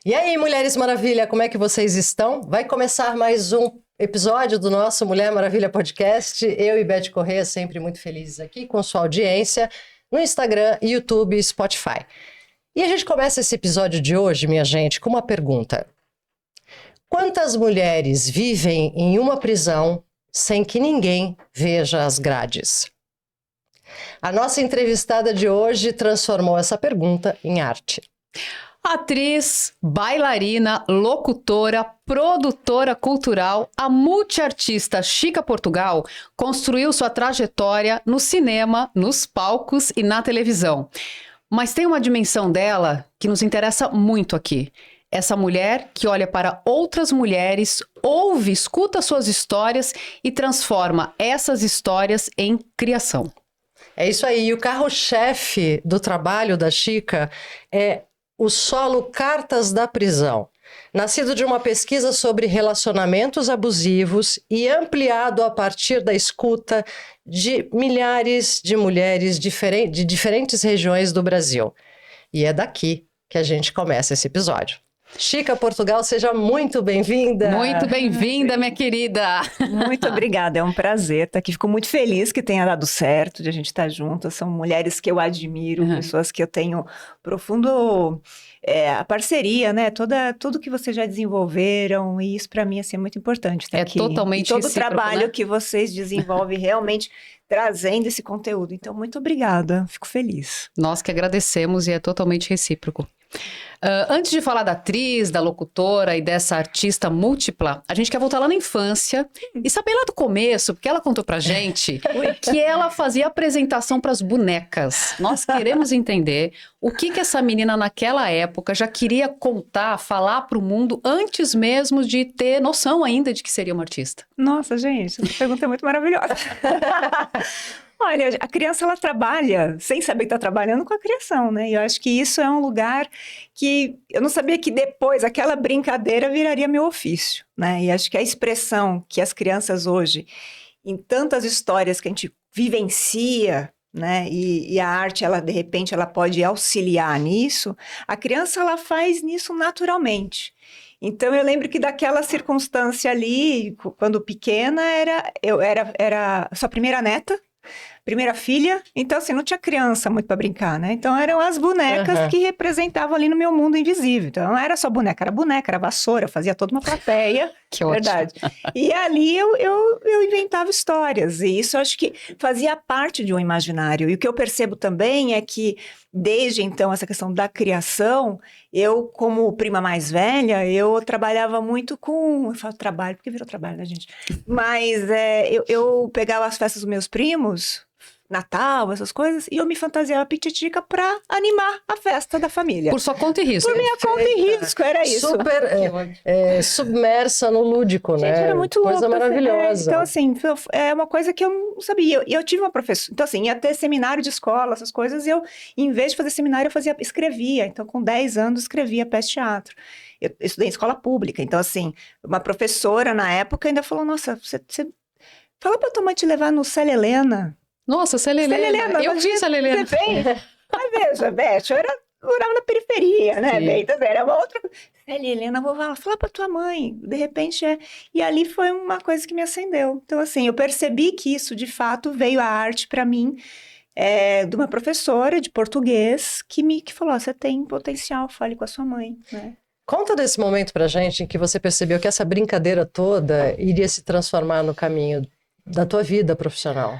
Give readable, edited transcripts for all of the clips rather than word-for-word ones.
E aí, Mulheres Maravilha, como é que vocês estão? Vai começar mais um episódio do nosso Mulher Maravilha Podcast. Eu e Beth Corrêa sempre muito felizes aqui com sua audiência no Instagram, YouTube e Spotify. E a gente começa esse episódio de hoje, minha gente, com uma pergunta. Quantas mulheres vivem em uma prisão sem que ninguém veja as grades? A nossa entrevistada de hoje transformou essa pergunta em arte. Atriz, bailarina, locutora, produtora cultural, a multiartista Chica Portugal construiu sua trajetória no cinema, nos palcos e na televisão. Mas tem uma dimensão dela que nos interessa muito aqui. Essa mulher que olha para outras mulheres, ouve, escuta suas histórias e transforma essas histórias em criação. É isso aí. E o carro-chefe do trabalho da Chica é o solo Cartas da Prisão, nascido de uma pesquisa sobre relacionamentos abusivos e ampliado a partir da escuta de milhares de mulheres de diferentes regiões do Brasil. E é daqui que a gente começa esse episódio. Chica Portugal, seja muito bem-vinda. Muito bem-vinda, minha querida. Muito obrigada, é um prazer estar aqui. Fico muito feliz que tenha dado certo, de a gente estar juntas. São mulheres que eu admiro, pessoas que eu tenho profundo a parceria, né? Tudo que vocês já desenvolveram, e isso para mim assim, é muito importante estar aqui. Totalmente e todo o trabalho, né? que vocês desenvolvem realmente trazendo esse conteúdo. Então, muito obrigada, fico feliz. Nós que agradecemos e é totalmente recíproco. Antes de falar da atriz, da locutora e dessa artista múltipla, a gente quer voltar lá na infância e saber lá do começo, porque ela contou pra gente que ela fazia apresentação para as bonecas. Nós queremos entender o que essa menina naquela época já queria contar, falar pro mundo antes mesmo de ter noção ainda de que seria uma artista. Nossa, gente, essa pergunta é muito maravilhosa. Olha, a criança, ela trabalha sem saber que está trabalhando com a criação, né? E eu acho que isso é um lugar que eu não sabia que depois aquela brincadeira viraria meu ofício, né? E acho que a expressão que as crianças hoje, em tantas histórias que a gente vivencia, né? E a arte, ela de repente, ela pode auxiliar nisso. A criança, ela faz nisso naturalmente. Então, eu lembro que daquela circunstância ali, quando pequena, eu era sua primeira neta, primeira filha, então assim, não tinha criança muito para brincar, né? Então eram as bonecas que representavam ali no meu mundo invisível. Então não era só boneca, era vassoura, fazia toda uma plateia. Que ótimo. Verdade. E ali eu inventava histórias, e isso eu acho que fazia parte de um imaginário. E o que eu percebo também é que, desde então, essa questão da criação, eu, como prima mais velha, eu trabalhava muito com... Eu falo trabalho, porque virou trabalho, né, gente? Mas eu pegava as festas dos meus primos, Natal, essas coisas, e eu me fantasiava pititica pra animar a festa da família. Por sua conta e risco. Por minha conta e risco, era isso. Super submersa no lúdico, Gente, né? era muito coisa louco, maravilhosa. Então, assim, é uma coisa que eu não sabia. E eu tive uma professora... Então, assim, ia ter seminário de escola, essas coisas, e eu, em vez de fazer seminário, escrevia. Então, com 10 anos, escrevia peça de teatro. Eu estudei em escola pública. Então, assim, uma professora, na época, ainda falou, nossa, você fala pra tua mãe te levar no Célia Helena. Nossa, Célia Helena. Eu vi Célia Helena. Você vem? Mas veja, Beth, eu morava na periferia, né, Beth? Então, era uma outra... Célia Helena, vou falar pra tua mãe. De repente, E ali foi uma coisa que me acendeu. Então, assim, eu percebi que isso, de fato, veio a arte pra mim, de uma professora de português que falou, você tem potencial, fale com a sua mãe, né? Conta desse momento pra gente em que você percebeu que essa brincadeira toda iria se transformar no caminho da tua vida profissional.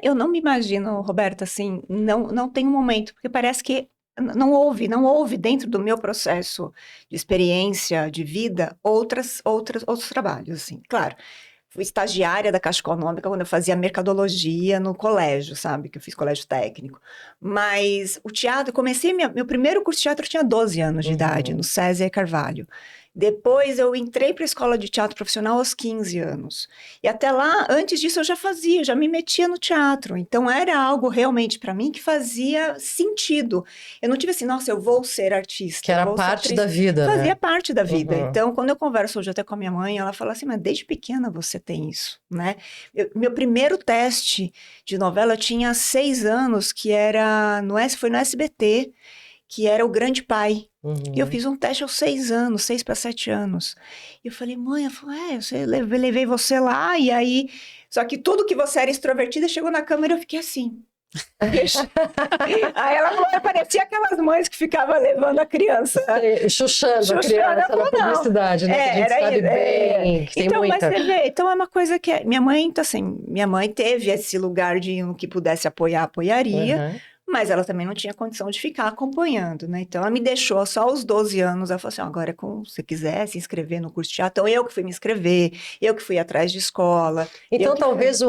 Eu não me imagino, Roberta, assim, não tem um momento, porque parece que não houve dentro do meu processo de experiência, de vida, outros trabalhos, assim. Claro, fui estagiária da Caixa Econômica quando eu fazia mercadologia no colégio, sabe? Que eu fiz colégio técnico. Mas o teatro, comecei meu primeiro curso de teatro, eu tinha 12 anos de idade, no César Carvalho. Depois eu entrei para a escola de teatro profissional aos 15 anos. E até lá, antes disso, eu já me metia no teatro. Então era algo realmente para mim que fazia sentido. Eu não tive assim, nossa, eu vou ser artista. Que era parte da vida, né? Fazia parte da vida. Então, quando eu converso hoje até com a minha mãe, ela fala assim, mas desde pequena você tem isso, né? Meu primeiro teste de novela eu tinha 6 anos, que foi no SBT. que era o grande pai. Uhum. E eu fiz um teste aos 6 anos, 6 para 7 anos. E eu falei, mãe, ela falou, levei você lá, e aí... Só que tudo que você era extrovertida, chegou na câmera e eu fiquei assim. Aí ela falou, parecia aquelas mães que ficavam levando a criança. Chuchando a criança na publicidade, né? Que a gente sabe bem, que tem então, muita... mas você vê, então é uma coisa que... Minha mãe, então assim, minha mãe teve esse lugar de um que pudesse apoiar, apoiaria. Uhum. Mas ela também não tinha condição de ficar acompanhando, né? Então, ela me deixou só aos 12 anos. Ela falou assim, agora, se você quiser se inscrever no curso de teatro. Então, eu que fui me inscrever, eu que fui atrás de escola. Então, talvez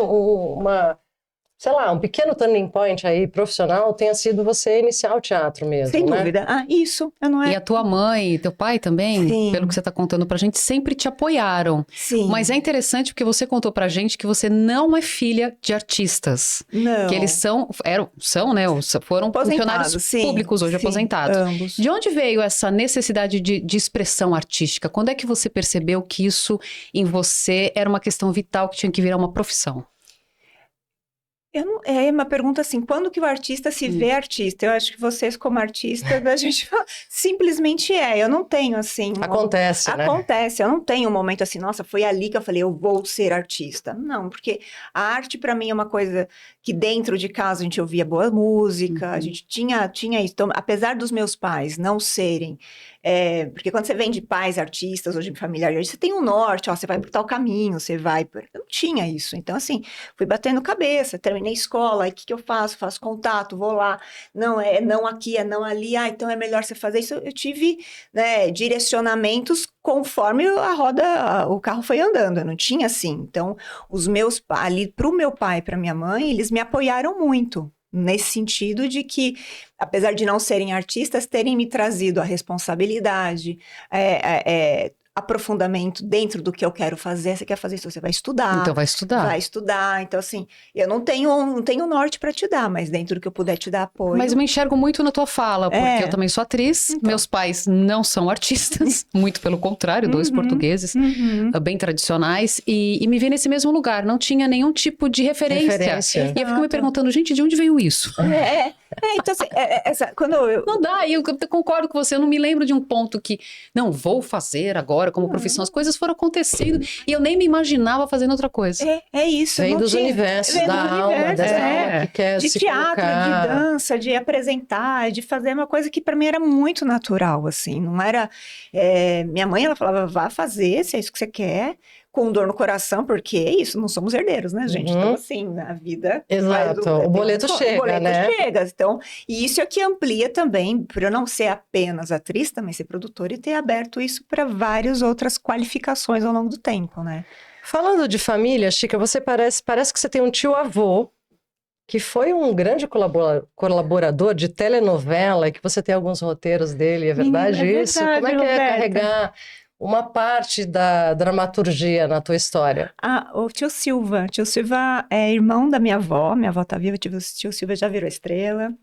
sei lá, um pequeno turning point aí profissional tenha sido você iniciar o teatro mesmo, Sem né? dúvida. Ah, isso. Não é... E a tua mãe e teu pai também, Sim. pelo que você está contando pra gente, sempre te apoiaram. Sim. Mas é interessante porque você contou pra gente que você não é filha de artistas. Não. Que eles foram funcionários sim, públicos hoje, sim, aposentados. ambos. De onde veio essa necessidade de expressão artística? Quando é que você percebeu que isso em você era uma questão vital que tinha que virar uma profissão? É uma pergunta assim, quando que o artista se vê artista? Eu acho que vocês como artistas, a gente fala, simplesmente eu não tenho assim... Acontece, né? Acontece, eu não tenho um momento assim, nossa, foi ali que eu falei, eu vou ser artista. Não, porque a arte para mim é uma coisa que dentro de casa a gente ouvia boa música, a gente tinha isso. Então, apesar dos meus pais não serem... porque quando você vem de pais artistas ou de familiar artista, você tem um norte, você vai por tal caminho, você vai... Eu não tinha isso. Então, assim, fui batendo cabeça, terminei escola, aí o que eu faço? Faço contato, vou lá, não não aqui, não ali, então é melhor você fazer isso. Eu tive, né, direcionamentos conforme o carro foi andando, eu não tinha assim. Então, os meus ali, pro meu pai e pra minha mãe, eles me apoiaram muito. Nesse sentido de que, apesar de não serem artistas, terem me trazido a responsabilidade, aprofundamento dentro do que eu quero fazer. Você quer fazer isso, você vai estudar. Então vai estudar. Vai estudar. Então, assim, eu não tenho norte para te dar, mas dentro do que eu puder te dar apoio. Mas eu me enxergo muito na tua fala, porque eu também sou atriz, Então. Meus pais não são artistas, muito pelo contrário, dois portugueses, bem tradicionais, e me vi nesse mesmo lugar, não tinha nenhum tipo de referência. E eu fico me perguntando, gente, de onde veio isso? Então, assim, quando eu... Não dá, e eu concordo com você, eu não me lembro de um ponto que, não, vou fazer agora como profissão, as coisas foram acontecendo e eu nem me imaginava fazendo outra coisa. É isso. Vem dos universos, da alma, dessa alma que quer de se teatro, colocar. de dança, de apresentar, de fazer uma coisa que para mim era muito natural, assim, não era... minha mãe, ela falava, vá fazer, se é isso que você quer, com dor no coração, porque é isso, não somos herdeiros, né, gente? Então, assim, a vida... Exato, o boleto chega, o boleto né? chega, então, e isso é que amplia também, por eu não ser apenas atriz, também ser produtora e ter aberto isso para várias outras qualificações ao longo do tempo, né? Falando de família, Chica, você parece que você tem um tio-avô que foi um grande colaborador de telenovela e que você tem alguns roteiros dele, é verdade isso? Verdade, Como é que Roberta. é carregar uma parte da dramaturgia na tua história? O tio Silva é irmão da minha avó tá viva, o tio Silva já virou estrela.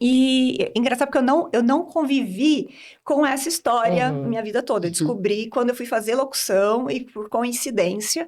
E engraçado porque eu não convivi com essa história minha vida toda. Eu descobri quando eu fui fazer locução e por coincidência.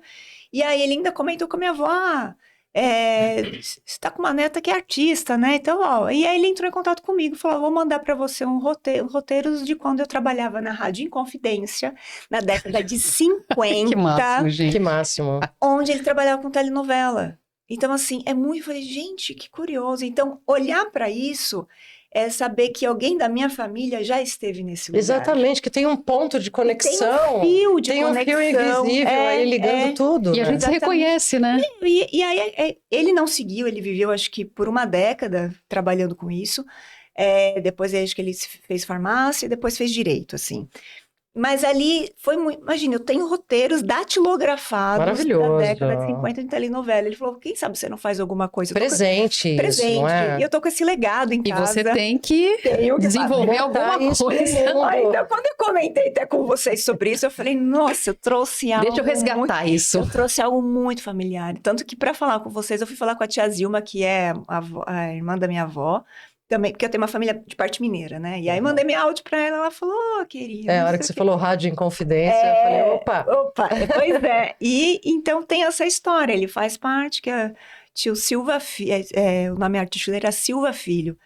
E aí ele ainda comentou com a minha avó, você tá com uma neta que é artista, né? Então, e aí ele entrou em contato comigo e falou, vou mandar para você roteiros de quando eu trabalhava na Rádio Inconfidência, na década de 50. Que máximo, gente. Que máximo. Onde ele trabalhava com telenovela. Então, assim, eu falei, gente, que curioso. Então, olhar para isso é saber que alguém da minha família já esteve nesse lugar. Exatamente, que tem um ponto de conexão. Tem um fio de tem conexão. Um fio invisível aí ligando tudo. E a gente se reconhece, né? E aí, ele não seguiu, ele viveu, acho que por uma década trabalhando com isso. Depois, acho que ele fez farmácia e depois fez direito, assim. Mas ali foi muito... Imagina, eu tenho roteiros datilografados da década de 50 de telenovela. Ele falou, quem sabe você não faz alguma coisa? Presente, isso, não é? E eu tô com esse legado em casa. E você tem que desenvolver alguma coisa. Então, quando eu comentei até com vocês sobre isso, eu falei, nossa, eu trouxe algo... Deixa eu resgatar isso. Eu trouxe algo muito familiar. Tanto que para falar com vocês, eu fui falar com a tia Zilma, que é a irmã da minha avó. Também, porque eu tenho uma família de parte mineira, né? E aí mandei meu áudio pra ela falou, querida... A hora que você falou Rádio Inconfidência, eu falei, opa! Pois é. E então tem essa história, ele faz parte, que é tio Silva Filho, o nome artístico dele era Silva Filho.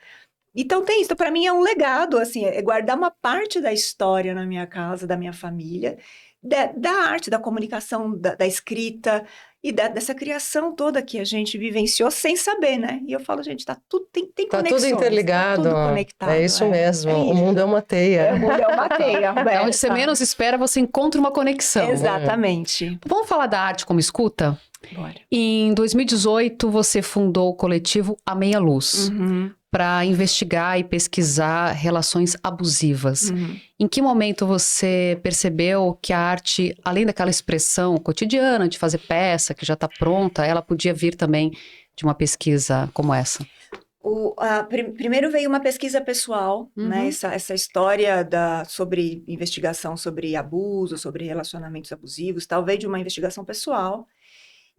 Então tem isso, então, para mim é um legado, assim, é guardar uma parte da história na minha casa, da minha família, da arte, da comunicação, da escrita e dessa criação toda que a gente vivenciou sem saber, né? E eu falo, gente, tá tudo, tem Tá conexões, tudo interligado. tá tudo conectado. É isso mesmo. O isso. mundo é uma teia. O mundo é uma teia, É onde você menos espera, você encontra uma conexão. Exatamente. Vamos falar da arte como escuta? Bora. Em 2018, você fundou o coletivo A Meia Luz, para investigar e pesquisar relações abusivas. Em que momento você percebeu que a arte, além daquela expressão cotidiana de fazer peça, que já está pronta, ela podia vir também de uma pesquisa como essa? Primeiro veio uma pesquisa pessoal, né? Essa história sobre investigação sobre abuso, sobre relacionamentos abusivos, tal, veio de uma investigação pessoal.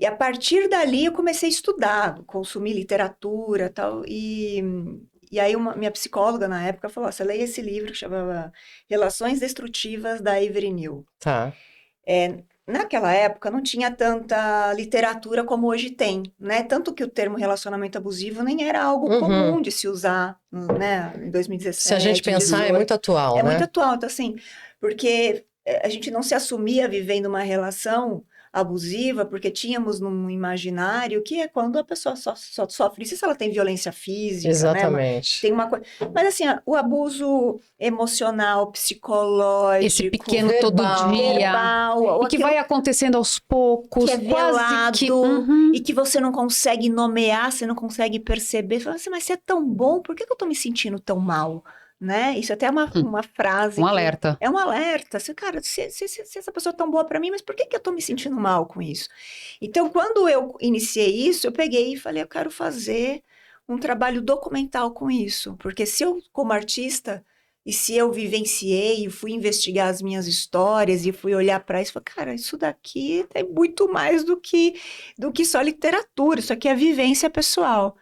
E a partir dali eu comecei a estudar, consumir literatura, tal, e aí minha psicóloga na época falou, você leia esse livro que chamava Relações Destrutivas, da Avery New. Tá. Naquela época não tinha tanta literatura como hoje tem, né? Tanto que o termo relacionamento abusivo nem era algo comum de se usar, né? Em 2017, se a gente pensar, 2018. é muito atual, né? É muito atual, então assim, porque a gente não se assumia vivendo uma relação abusiva, porque tínhamos num imaginário que é quando a pessoa só sofre isso se ela tem violência física, Exatamente. né? Tem uma coisa, mas assim, o abuso emocional, psicológico, Esse pequeno verbal, todo dia, verbal, e que vai acontecendo aos poucos, que é velado, que... e que você não consegue nomear, você não consegue perceber. Você fala assim, mas você é tão bom, por que eu tô me sentindo tão mal? Né? Isso até é uma frase. Um alerta. É um alerta. Assim, cara, se essa pessoa é tão boa para mim, mas por que eu tô me sentindo mal com isso? Então, quando eu iniciei isso, eu peguei e falei, eu quero fazer um trabalho documental com isso. Porque se eu, como artista, e se eu vivenciei e fui investigar as minhas histórias e fui olhar para isso, falei, cara, isso daqui é muito mais do que só literatura, isso aqui é vivência pessoal.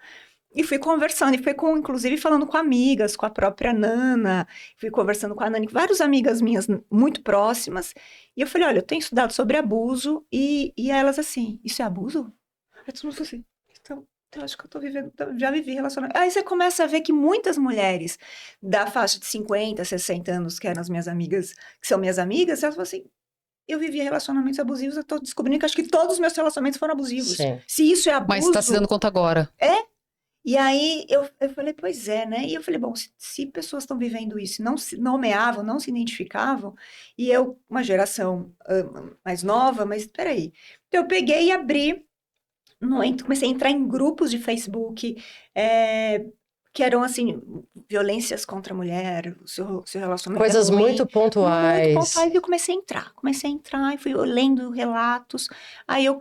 E fui conversando, e fui inclusive falando com amigas, com a própria Nana, fui conversando com a Nani, várias amigas minhas muito próximas, e eu falei, olha, eu tenho estudado sobre abuso, e elas assim, isso é abuso? Aí todo mundo falou assim, então eu acho que eu tô vivendo, já vivi relacionamento. Aí você começa a ver que muitas mulheres da faixa de 50, 60 anos, que eram as minhas amigas, que são minhas amigas, elas falam assim, eu vivia relacionamentos abusivos, eu tô descobrindo que acho que todos os meus relacionamentos foram abusivos. Sim. Se isso é abuso... Mas tá se dando conta agora. E aí eu falei, pois é, né? E eu falei, bom, se pessoas estão vivendo isso, não se nomeavam, não se identificavam, e eu, uma geração mais nova, mas peraí. Então eu peguei e abri, comecei a entrar em grupos de Facebook, que eram, assim, violências contra a mulher, o seu relacionamento Coisas é ruim, muito pontuais. muito pontuais, e eu comecei a entrar, e fui lendo relatos, aí eu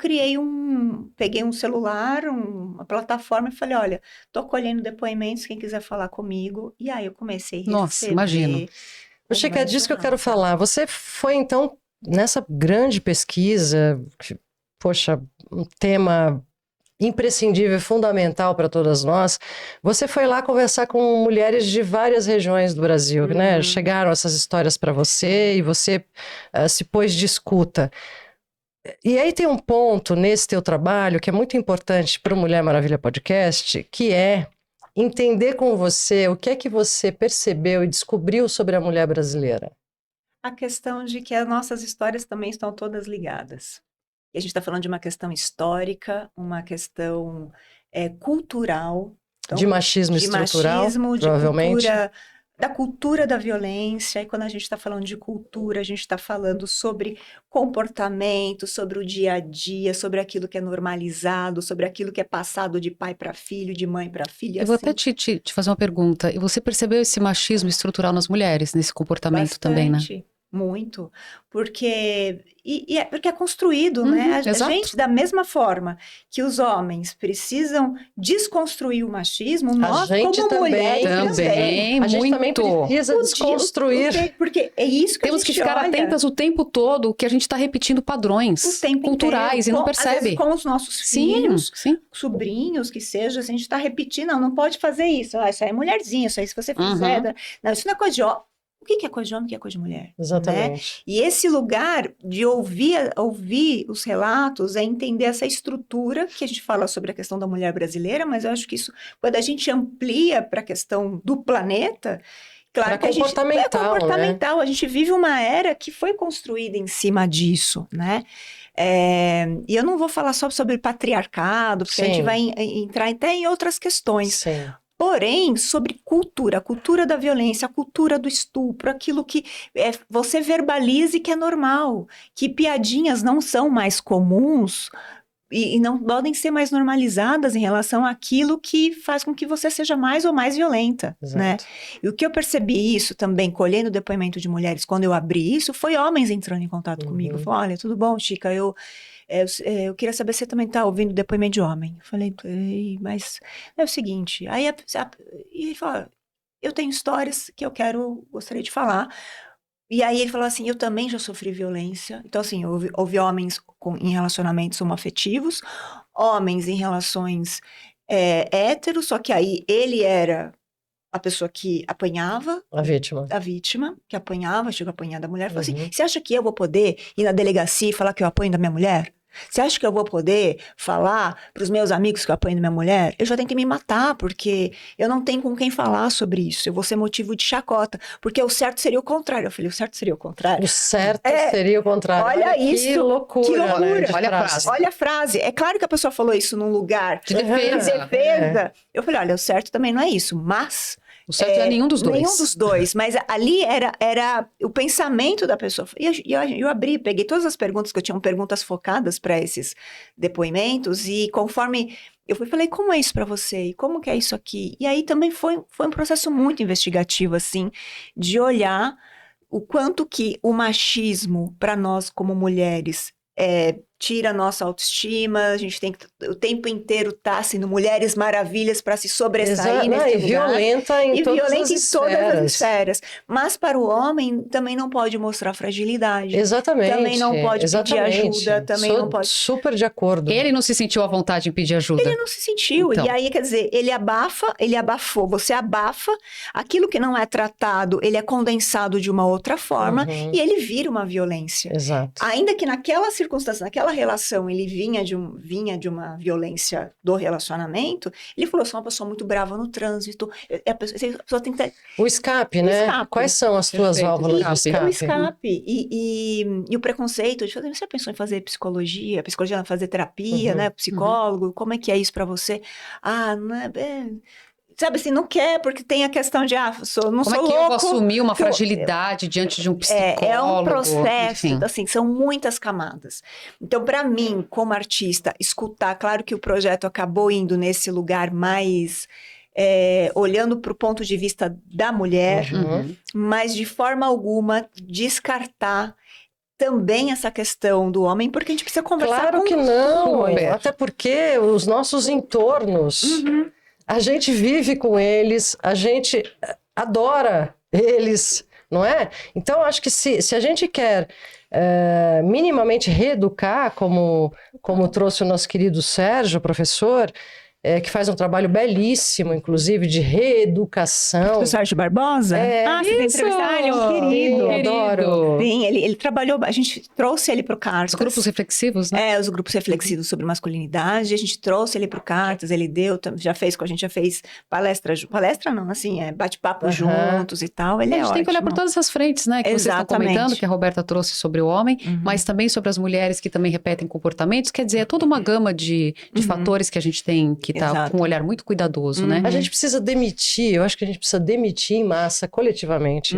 peguei um celular, uma plataforma, e falei, olha, tô colhendo depoimentos, quem quiser falar comigo, e aí eu comecei a receber. Nossa, imagino. Chica, é disso que eu quero falar. Você foi, então, nessa grande pesquisa, poxa, um tema imprescindível, fundamental para todas nós. Você foi lá conversar com mulheres de várias regiões do Brasil, né? Chegaram essas histórias para você e você se pôs de escuta. E aí tem um ponto nesse teu trabalho que é muito importante para o Mulher Maravilha Podcast, que é entender com você o que é que você percebeu e descobriu sobre a mulher brasileira. A questão de que as nossas histórias também estão todas ligadas. E a gente está falando de uma questão histórica, uma questão cultural. Então, de machismo estrutural, machismo, provavelmente. Da cultura da violência. E quando a gente está falando de cultura, a gente está falando sobre comportamento, sobre o dia a dia, sobre aquilo que é normalizado, sobre aquilo que é passado de pai para filho, de mãe para filha. Eu vou até te fazer uma pergunta. E você percebeu esse machismo estrutural nas mulheres, nesse comportamento também, né? Muito, porque é construído, né? A gente, da mesma forma que os homens precisam desconstruir o machismo, nós, como mulheres, também. A gente também precisa desconstruir. Porque é isso que temos que ficar atentas o tempo todo, que a gente está repetindo padrões culturais inteiro, e não percebe. Às vezes com os nossos filhos, sobrinhos, que seja, a gente está repetindo, não pode fazer isso. Isso aí é mulherzinha, isso aí se você fizer... Não, isso não é coisa de... que é coisa de homem, o que é coisa de mulher. Exatamente. Né? E esse lugar de ouvir os relatos, é entender essa estrutura que a gente fala sobre a questão da mulher brasileira, mas eu acho que isso, quando a gente amplia para a questão do planeta, claro que comportamental, é comportamental. Né? A gente vive uma era que foi construída em cima disso, né? E eu não vou falar só sobre patriarcado, porque a gente vai entrar até em outras questões. Sim. Porém, sobre cultura, a cultura da violência, a cultura do estupro, aquilo que você verbalize que é normal, que piadinhas não são mais comuns e não podem ser mais normalizadas em relação àquilo que faz com que você seja mais ou mais violenta, né? E o que eu percebi isso também, colhendo o depoimento de mulheres, quando eu abri isso, foi homens entrando em contato comigo. Falaram, olha, tudo bom, Chica, eu queria saber se você também está ouvindo depoimento de homem. Eu falei, mas é o seguinte, aí e ele falou, eu tenho histórias que gostaria de falar. E aí ele falou assim, eu também já sofri violência. Então assim, houve homens em relacionamentos homoafetivos, homens em relações héteros, só que aí ele era a pessoa que apanhava. A vítima, que apanhava, chegou a apanhar da mulher. Falou assim, você acha que eu vou poder ir na delegacia e falar que eu apanho da minha mulher? Você acha que eu vou poder falar para os meus amigos que eu apanho da minha mulher? Eu já tenho que me matar, porque eu não tenho com quem falar sobre isso. Eu vou ser motivo de chacota, porque o certo seria o contrário. Eu falei, o certo seria o contrário? O certo seria o contrário. Olha isso. Que loucura. Que loucura. Né? Olha a frase. É claro que a pessoa falou isso num lugar de defesa. Eu falei, olha, o certo também não é isso, mas... O certo é nenhum dos dois. Nenhum dos dois, mas ali era o pensamento da pessoa. E eu abri, peguei todas as perguntas, que eu tinha perguntas focadas para esses depoimentos, e conforme eu falei, como é isso para você? E como que é isso aqui? E aí também foi um processo muito investigativo, assim, de olhar o quanto que o machismo, para nós como mulheres, tira a nossa autoestima, a gente tem que o tempo inteiro estar sendo mulheres maravilhas para se sobressair nesse lugar. Violenta em todas as esferas. Mas para o homem também não pode mostrar fragilidade. Exatamente. Também não pode pedir ajuda, também não pode... super de acordo. Ele não se sentiu à vontade em pedir ajuda. Ele não se sentiu. Então. E aí, quer dizer, ele abafou, você abafa, aquilo que não é tratado, ele é condensado de uma outra forma e ele vira uma violência. Exato. Ainda que naquela circunstância, naquela relação, ele vinha de uma violência do relacionamento, ele falou, eu sou uma pessoa muito brava no trânsito, a pessoa tem que ter... O escape, né? Quais são as tuas válvulas de escape? O escape. E o preconceito, você já pensou em fazer psicologia, fazer terapia, né? Psicólogo, como é que é isso pra você? Não é... Sabe assim, não quer, porque tem a questão de, não sou louco. Como é que eu vou assumir uma fragilidade diante de um psicólogo? É um processo, então, assim, são muitas camadas. Então, para mim, como artista, escutar, claro que o projeto acabou indo nesse lugar mais... olhando para o ponto de vista da mulher, mas de forma alguma descartar também essa questão do homem, porque a gente precisa conversar Claro que não, até porque os nossos entornos... A gente vive com eles, a gente adora eles, não é? Então, acho que se a gente quer minimamente reeducar, como trouxe o nosso querido Sérgio, professor, que faz um trabalho belíssimo, inclusive, de reeducação. O Sérgio Barbosa? Você tem entrevistado, ele é um querido. Adoro. Sim, ele trabalhou, a gente trouxe ele para o Cartas. Os grupos reflexivos, né? Os grupos reflexivos sobre masculinidade, a gente trouxe ele para o Cartas, ele já fez palestra não, assim, bate-papo juntos e tal, ele é ótimo. A gente tem que olhar por todas essas frentes, né, que vocês estão comentando, que a Roberta trouxe sobre o homem, mas também sobre as mulheres que também repetem comportamentos, quer dizer, é toda uma gama de fatores que a gente tem que tá com um olhar muito cuidadoso, né? A gente precisa eu acho que a gente precisa demitir em massa, coletivamente,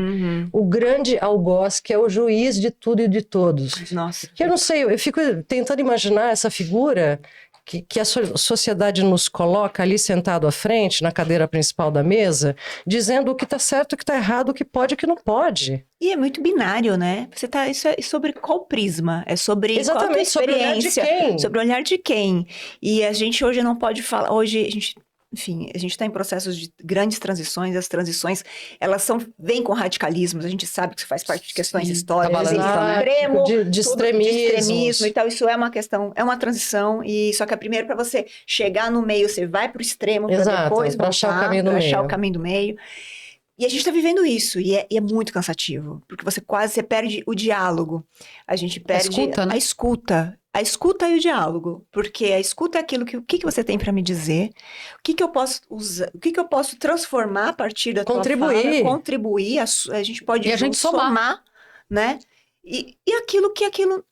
o grande algoz que é o juiz de tudo e de todos. Nossa. Que eu não sei, eu fico tentando imaginar essa figura que a sociedade nos coloca ali sentado à frente, na cadeira principal da mesa, dizendo o que está certo, o que está errado, o que pode e o que não pode. E é muito binário, né? Isso é sobre qual prisma? É sobre qual a tua experiência? Sobre o olhar de quem? Sobre o olhar de quem? E a gente hoje não pode falar... Hoje a gente... Enfim, a gente está em processos de grandes transições, as transições, elas vêm com radicalismos, a gente sabe que isso faz parte de questões históricas, de extremismo e tal, isso é uma questão, é uma transição, e só que primeiro para você chegar no meio, você vai para o extremo, para depois pra achar o caminho do meio. o caminho do meio. E a gente está vivendo isso, e é muito cansativo, porque você perde o diálogo, a gente perde escuta, né? a escuta e o diálogo, porque a escuta é aquilo o que você tem para me dizer, o que eu posso usar, o que eu posso transformar a partir da tua fala, contribuir, a gente pode E a gente somar, né? E aquilo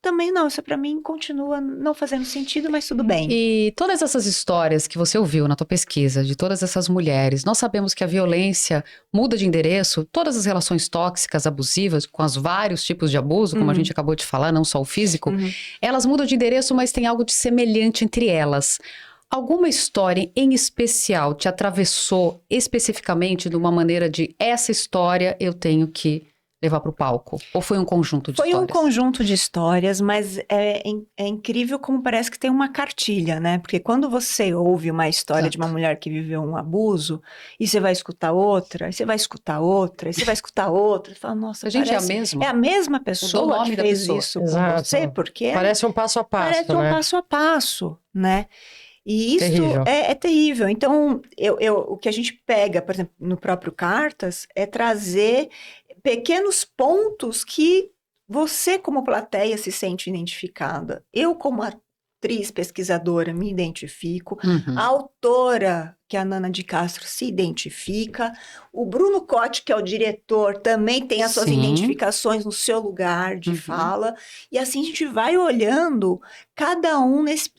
também não, isso para mim continua não fazendo sentido, mas tudo bem. E todas essas histórias que você ouviu na tua pesquisa, de todas essas mulheres, nós sabemos que a violência muda de endereço, todas as relações tóxicas, abusivas, com os vários tipos de abuso, como a gente acabou de falar, não só o físico, elas mudam de endereço, mas tem algo de semelhante entre elas. Alguma história em especial te atravessou especificamente de uma maneira de essa história eu tenho que levar para o palco? Ou foi um conjunto de histórias? Foi um conjunto de histórias, mas é incrível como parece que tem uma cartilha, né? Porque quando você ouve uma história de uma mulher que viveu um abuso, e você vai escutar outra, e você vai escutar outra, e você vai escutar outra, e fala, nossa, gente, é a mesma? É a mesma pessoa que fez isso com você, porque parece um passo a passo, parece um passo a passo, né? E isso é terrível. Então, o que a gente pega, por exemplo, no próprio Cartas, é trazer pequenos pontos que você, como plateia, se sente identificada. Eu, como atriz, pesquisadora, me identifico. A autora, que é a Nana de Castro, se identifica. O Bruno Cotti, que é o diretor, também tem as suas identificações no seu lugar de fala. E assim a gente vai olhando cada um nesse...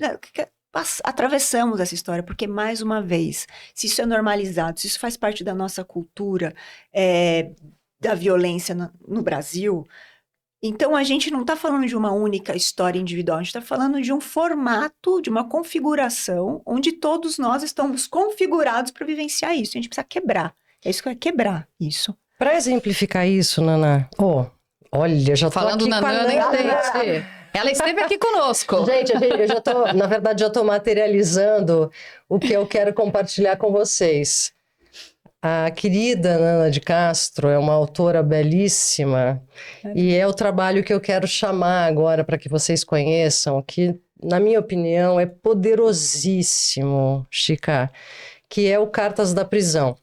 Atravessamos essa história, porque, mais uma vez, se isso é normalizado, se isso faz parte da nossa cultura, da violência no Brasil, então a gente não está falando de uma única história individual, a gente está falando de um formato, de uma configuração, onde todos nós estamos configurados para vivenciar isso. A gente precisa quebrar. É isso que vai quebrar isso. Para exemplificar isso, Naná, olha, já tô falando aqui na Nana, entende? Ela esteve aqui conosco. Gente, eu já tô, na verdade, já estou materializando o que eu quero compartilhar com vocês. A querida Nana de Castro é uma autora belíssima e é o trabalho que eu quero chamar agora para que vocês conheçam, que, na minha opinião, é poderosíssimo, Chica, que é o Cartas da Prisão,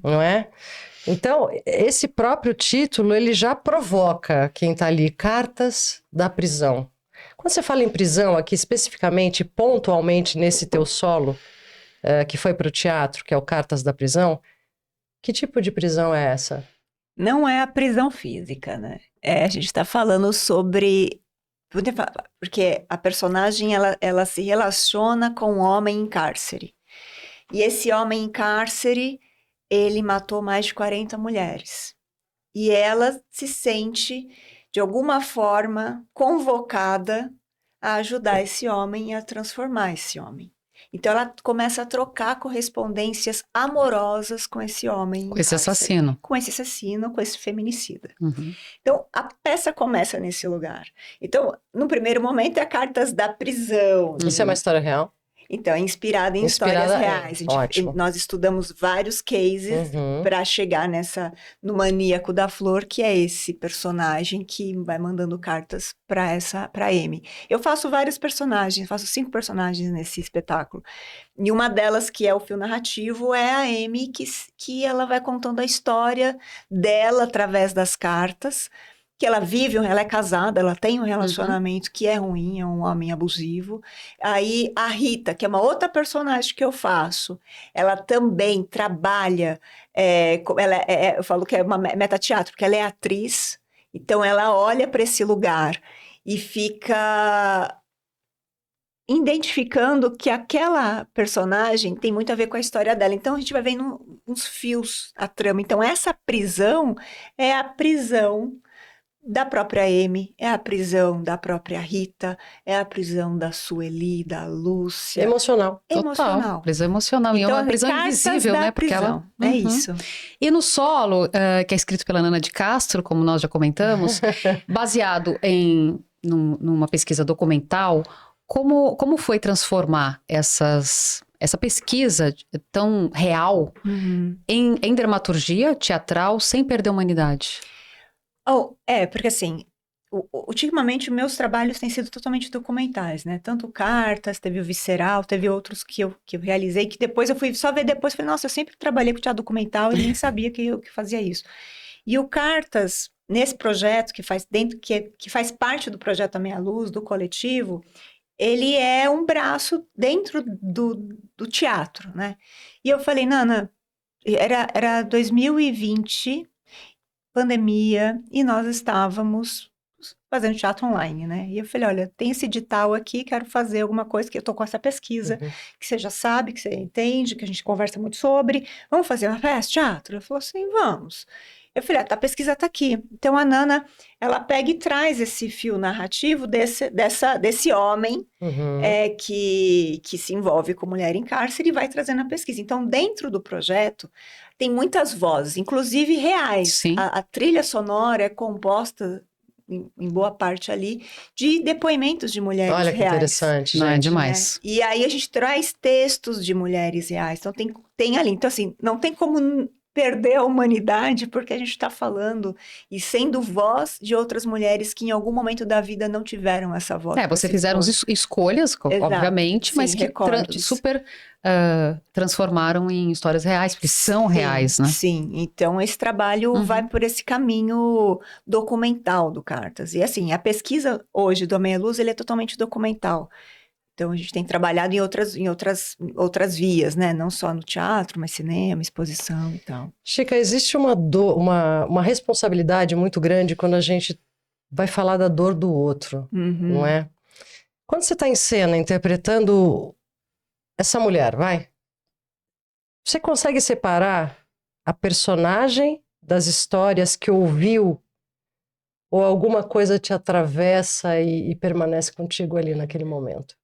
não é? Então, esse próprio título, ele já provoca quem está ali, Cartas da Prisão. Quando você fala em prisão aqui, especificamente, pontualmente nesse teu solo, que foi para o teatro, que é o Cartas da Prisão, que tipo de prisão é essa? Não é a prisão física, né? A gente está falando sobre... Porque a personagem, ela se relaciona com um homem em cárcere. E esse homem em cárcere... ele matou mais de 40 mulheres. E ela se sente, de alguma forma, convocada a ajudar esse homem e a transformar esse homem. Então, ela começa a trocar correspondências amorosas com esse homem. Com esse assassino. Com esse assassino, com esse feminicida. Então, a peça começa nesse lugar. Então, no primeiro momento, é Cartas da Prisão. Isso é uma história real? Então, é inspirada em histórias reais. Nós estudamos vários cases para chegar no Maníaco da Flor, que é esse personagem que vai mandando cartas para Amy. Eu faço vários personagens, faço 5 personagens nesse espetáculo. E uma delas, que é o fio narrativo, é a Amy, que ela vai contando a história dela através das cartas, que ela vive, ela é casada, ela tem um relacionamento que é ruim, é um homem abusivo. Aí a Rita, que é uma outra personagem que eu faço, ela também trabalha, eu falo que é uma metateatro, porque ela é atriz, então ela olha para esse lugar e fica identificando que aquela personagem tem muito a ver com a história dela. Então a gente vai vendo uns fios, a trama. Então essa prisão é a prisão da própria Amy, é a prisão da própria Rita, é a prisão da Sueli, da Lúcia. Emocional. Total, prisão emocional. Então, e é uma prisão invisível, né? Porque ela... É isso. E no solo, que é escrito pela Nana de Castro, como nós já comentamos, baseado numa pesquisa documental, como foi transformar essa pesquisa tão real em dramaturgia teatral sem perder a humanidade? Porque assim, ultimamente, meus trabalhos têm sido totalmente documentais, né? Tanto Cartas, teve o Visceral, teve outros que eu realizei, que depois eu fui só ver depois, falei, nossa, eu sempre trabalhei com teatro documental e nem sabia que eu fazia isso. E o Cartas, nesse projeto que faz parte do projeto A Meia Luz, do coletivo, ele é um braço dentro do teatro, né? E eu falei, Nana, era 2020, pandemia, e nós estávamos fazendo teatro online, né? E eu falei, olha, tem esse edital aqui, quero fazer alguma coisa, que eu tô com essa pesquisa, que você já sabe, que você entende, que a gente conversa muito sobre, vamos fazer uma peça de teatro? Ele falou assim, vamos. Eu falei, a pesquisa tá aqui. Então, a Nana, ela pega e traz esse fio narrativo desse homem que se envolve com mulher em cárcere e vai trazendo a pesquisa. Então, dentro do projeto, tem muitas vozes, inclusive reais. Sim. A trilha sonora é composta, em boa parte ali, de depoimentos de mulheres reais. Olha que interessante, Não é gente. demais. E aí a gente traz textos de mulheres reais. Então, tem ali. Então, assim, não tem como perder a humanidade, porque a gente está falando e sendo voz de outras mulheres que em algum momento da vida não tiveram essa voz. Você fizeram escolhas, obviamente, Sim, mas que super transformaram em histórias reais, porque são reais, né? Sim, então esse trabalho vai por esse caminho documental do Cartas. E assim, a pesquisa hoje do A Meia Luz, ele é totalmente documental. Então, a gente tem trabalhado em outras vias, né? Não só no teatro, mas cinema, exposição e tal. Chica, existe uma responsabilidade muito grande quando a gente vai falar da dor do outro, não é? Quando você está em cena interpretando essa mulher, você consegue separar a personagem das histórias que ouviu ou alguma coisa te atravessa e permanece contigo ali naquele momento?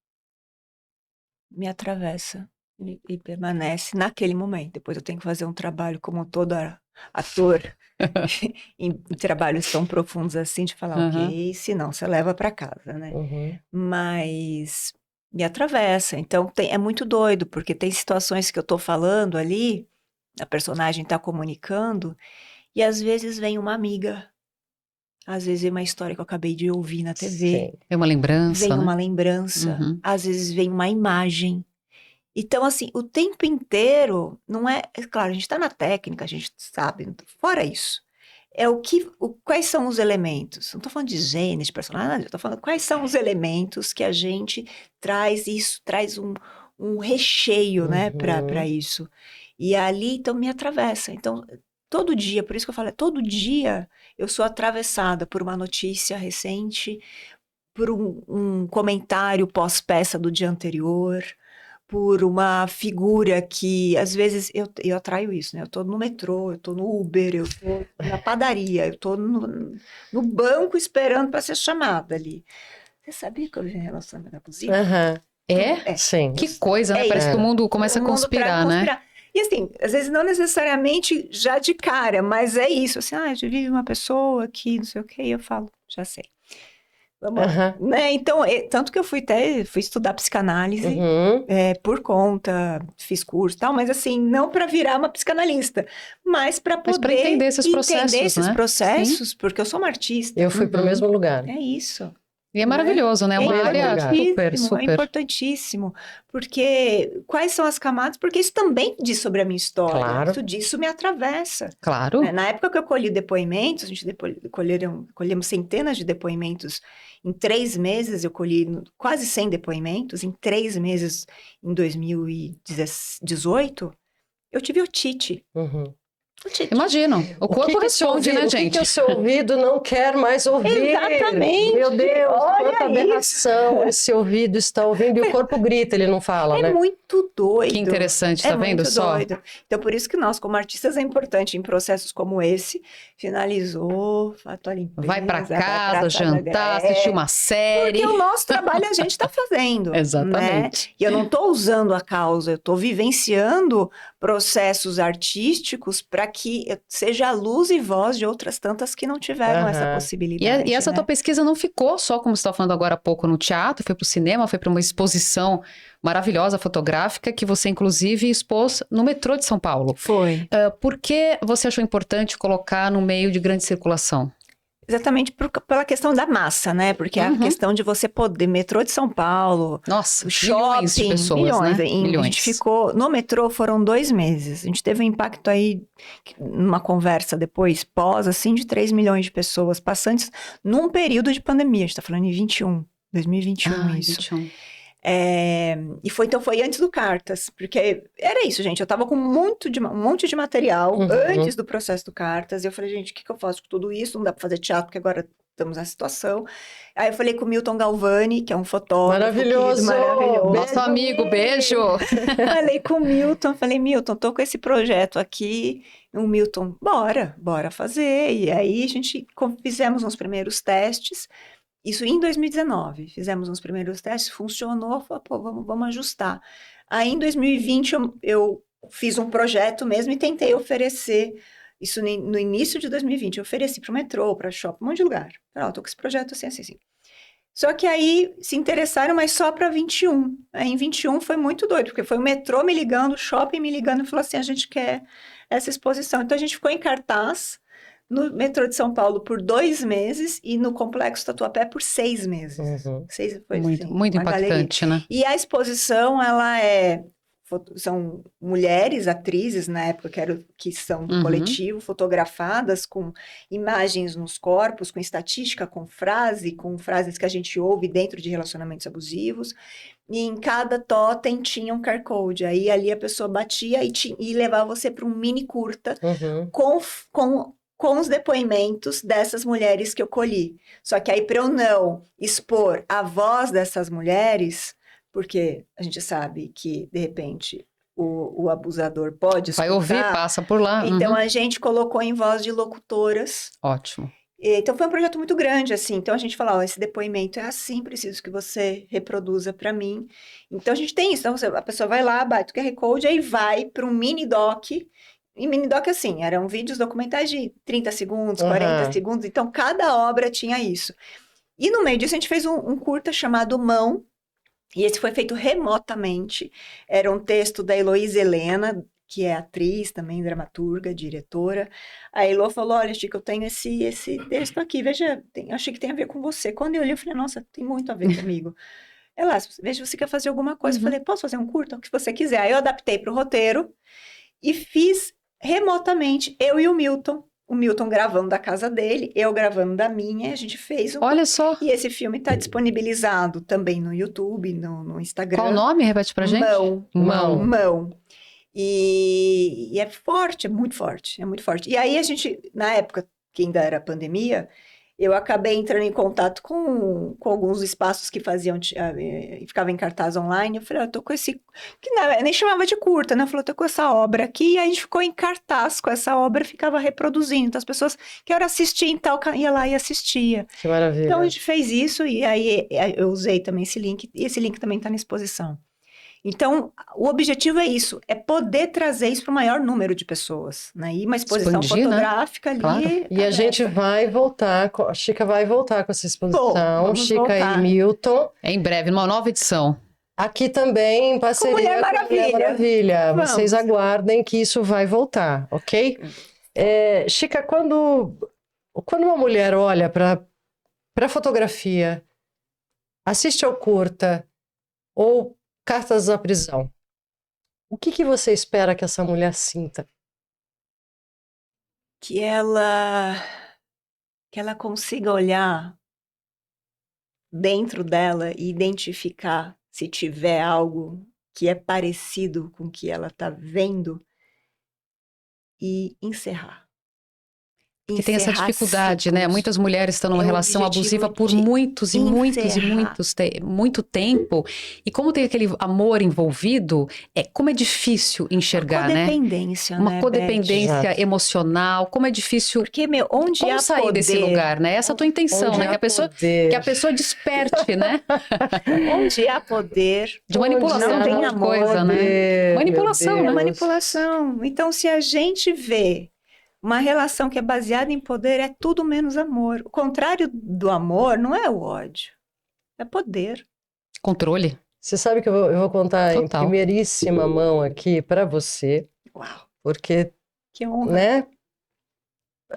Me atravessa e permanece naquele momento. Depois eu tenho que fazer um trabalho como todo ator em trabalhos tão profundos assim, de falar, ok, se não, você leva para casa, né? Mas me atravessa. Então é muito doido, porque tem situações que eu tô falando ali, a personagem tá comunicando, e às vezes vem uma amiga. Às vezes vem uma história que eu acabei de ouvir na TV. Sim. É uma lembrança, Vem né? uma lembrança. Às vezes vem uma imagem. Então, assim, o tempo inteiro não é... Claro, a gente está na técnica, a gente sabe. Fora isso, quais são os elementos? Não estou falando de gênero, de personagem, estou falando quais são os elementos que a gente traz um recheio, né, para isso. E ali, então, me atravessa. Então, todo dia, por isso que eu falo, todo dia eu sou atravessada por uma notícia recente, por um comentário pós-peça do dia anterior, por uma figura que, às vezes, eu atraio isso, né? Eu tô no metrô, eu tô no Uber, eu tô na padaria, eu tô no banco esperando para ser chamada ali. Você sabia que eu vi relacionamento abusivo? Sim. Que coisa, né? Parece que o mundo começa a conspirar, né? E assim, às vezes não necessariamente já de cara, mas é isso, assim, eu já vi uma pessoa que não sei o quê, e eu falo, já sei. Vamos lá. Né? Então, tanto que eu fui estudar psicanálise por conta, fiz curso e tal, mas assim, não para virar uma psicanalista, mas para poder entender esses processos, porque eu sou uma artista. Eu fui para o mesmo lugar. É isso. E é maravilhoso, né? Uma área super. É importantíssimo, porque quais são as camadas? Porque isso também diz sobre a minha história. Claro. Tudo isso me atravessa. Claro. Na época que eu colhi depoimentos, a gente colhemos centenas de depoimentos. Em 3 meses, eu colhi quase 100 depoimentos. Em 3 meses, em 2018, eu tive otite. Imagino. O corpo responde, né, gente? O que o seu ouvido não quer mais ouvir? Exatamente. Meu Deus, olha quanta aberração esse ouvido está ouvindo. E o corpo grita, ele não fala, né? É muito doido. Que interessante, tá vendo só? Doido. Então, por isso que nós, como artistas, é importante em processos como esse, finalizou, fato a limpeza. Vai pra casa, jantar, assistir uma série. Porque o nosso trabalho a gente está fazendo. Exatamente. Né? E eu não estou usando a causa, eu estou vivenciando processos artísticos para que seja a luz e voz de outras tantas que não tiveram essa possibilidade. E essa tua pesquisa não ficou só, como você estava falando agora há pouco, no teatro, foi para o cinema, foi para uma exposição maravilhosa, fotográfica, que você inclusive expôs no metrô de São Paulo. Foi. Por que você achou importante colocar no meio de grande circulação? Exatamente pela questão da massa, né? Porque a questão de você poder, metrô de São Paulo, Nossa, o shopping, milhões de pessoas, milhões, né? A Milhões. gente ficou, no metrô foram 2 meses. A gente teve um impacto aí, numa conversa depois, pós, assim, de 3 milhões de pessoas passantes num período de pandemia. A gente tá falando em 2021, isso. 21. Então foi antes do Cartas, porque era isso, gente. Eu tava com um monte de material antes do processo do Cartas, e eu falei, gente, o que eu faço com tudo isso? Não dá pra fazer teatro, porque agora estamos nessa situação. Aí eu falei com o Milton Galvani, que é um fotógrafo Maravilhoso! maravilhoso. Nosso amigo, beijo! Falei com o Milton, Milton, tô com esse projeto aqui. O Milton, bora fazer. E aí a gente fizemos uns primeiros testes. Isso em 2019, fizemos uns primeiros testes, funcionou, falei, pô, vamos ajustar. Aí em 2020 eu fiz um projeto mesmo e tentei oferecer, isso no início de 2020, eu ofereci para o metrô, para shopping, um monte de lugar. Falei, tô com esse projeto assim. Só que aí se interessaram, mas só para 21. Aí em 21 foi muito doido, porque foi o metrô me ligando, o shopping me ligando e falou assim, a gente quer essa exposição. Então a gente ficou em cartaz no metrô de São Paulo por 2 meses e no Complexo Tatuapé por 6 meses. Foi, Muito, assim, muito uma impactante, galeria. né? E a exposição, são mulheres, atrizes, na época que são do coletivo, fotografadas com imagens nos corpos, com estatística, com frases que a gente ouve dentro de relacionamentos abusivos. E em cada totem tinha um QR Code. Aí ali a pessoa batia e levava você para um mini curta com os depoimentos dessas mulheres que eu colhi. Só que aí, para eu não expor a voz dessas mulheres, porque a gente sabe que, de repente, o abusador pode escutar. Vai ouvir, passa por lá. Então, a gente colocou em voz de locutoras. Ótimo. Então, foi um projeto muito grande, assim. Então, a gente falou, esse depoimento é assim, preciso que você reproduza para mim. Então, a gente tem isso. Então, a pessoa vai lá, bate o QR Code, aí vai para um mini doc. E mini doc, assim, eram vídeos documentais de 30 segundos, 40 segundos. Então, cada obra tinha isso. E no meio disso, a gente fez um curta chamado Mão. E esse foi feito remotamente. Era um texto da Heloísa Helena, que é atriz, também dramaturga, diretora. A Elo falou, olha, Chico, eu tenho esse texto aqui, veja, achei que tem a ver com você. Quando eu li, eu falei, nossa, tem muito a ver comigo. Ela, veja se você quer fazer alguma coisa. Eu falei, posso fazer um curta? O que você quiser. Aí eu adaptei para o roteiro e fiz remotamente, eu e o Milton gravando da casa dele, eu gravando da minha, a gente fez Olha só. E esse filme está disponibilizado também no YouTube, no Instagram. Qual o nome? Repete pra gente. Mão. E é forte, é muito forte. E aí a gente, na época que ainda era pandemia, eu acabei entrando em contato com alguns espaços que faziam, e ficavam em cartaz online. Eu falei, eu tô com esse, que nem chamava de curta, né? Eu falei, eu tô com essa obra aqui, e aí a gente ficou em cartaz com essa obra e ficava reproduzindo. Então as pessoas queriam assistir e tal, ia lá e assistia. Que maravilha. Então a gente fez isso, e aí eu usei também esse link, e esse link também tá na exposição. Então, o objetivo é isso, é poder trazer isso para o maior número de pessoas, né? E uma exposição fotográfica ali. Claro. E a gente vai voltar, a Chica vai voltar com essa exposição, Chica e Milton. Em breve, numa nova edição. Aqui também, em parceria com Mulher Maravilha. Vocês aguardem que isso vai voltar, ok? Chica, quando uma mulher olha para a fotografia, assiste ao curta ou Cartas da Prisão, o que você espera que essa mulher sinta? Que ela consiga olhar dentro dela e identificar se tiver algo que é parecido com o que ela está vendo e encerrar. Que tem essa dificuldade, né? Muitas mulheres estão numa relação abusiva por muito tempo. E como tem aquele amor envolvido, como é difícil enxergar, né? Uma codependência emocional, como é difícil. Porque, onde como sair desse lugar, né? Essa é a tua intenção, né? Que a pessoa desperte, né? Onde há poder, de manipulação, não tem amor, coisa, né? Manipulação, né? Manipulação. Então, se a gente vê uma relação que é baseada em poder, é tudo menos amor. O contrário do amor não é o ódio, é poder. Controle. Você sabe que eu vou contar em primeiríssima mão aqui para você. Uau! Porque, que honra. Né?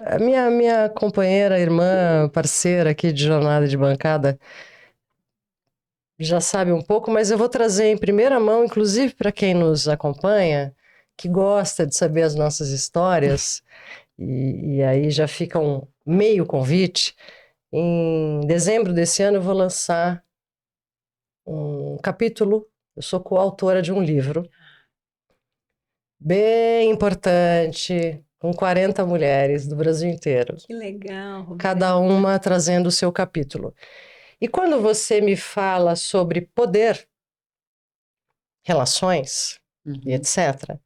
A minha companheira, irmã, parceira aqui de jornada de bancada já sabe um pouco, mas eu vou trazer em primeira mão, inclusive para quem nos acompanha, que gosta de saber as nossas histórias, e aí já fica um meio convite. Em dezembro desse ano eu vou lançar um capítulo, eu sou coautora de um livro bem importante, com 40 mulheres do Brasil inteiro, Que legal, Roberto. cada uma trazendo o seu capítulo. E quando você me fala sobre poder, relações e etc.,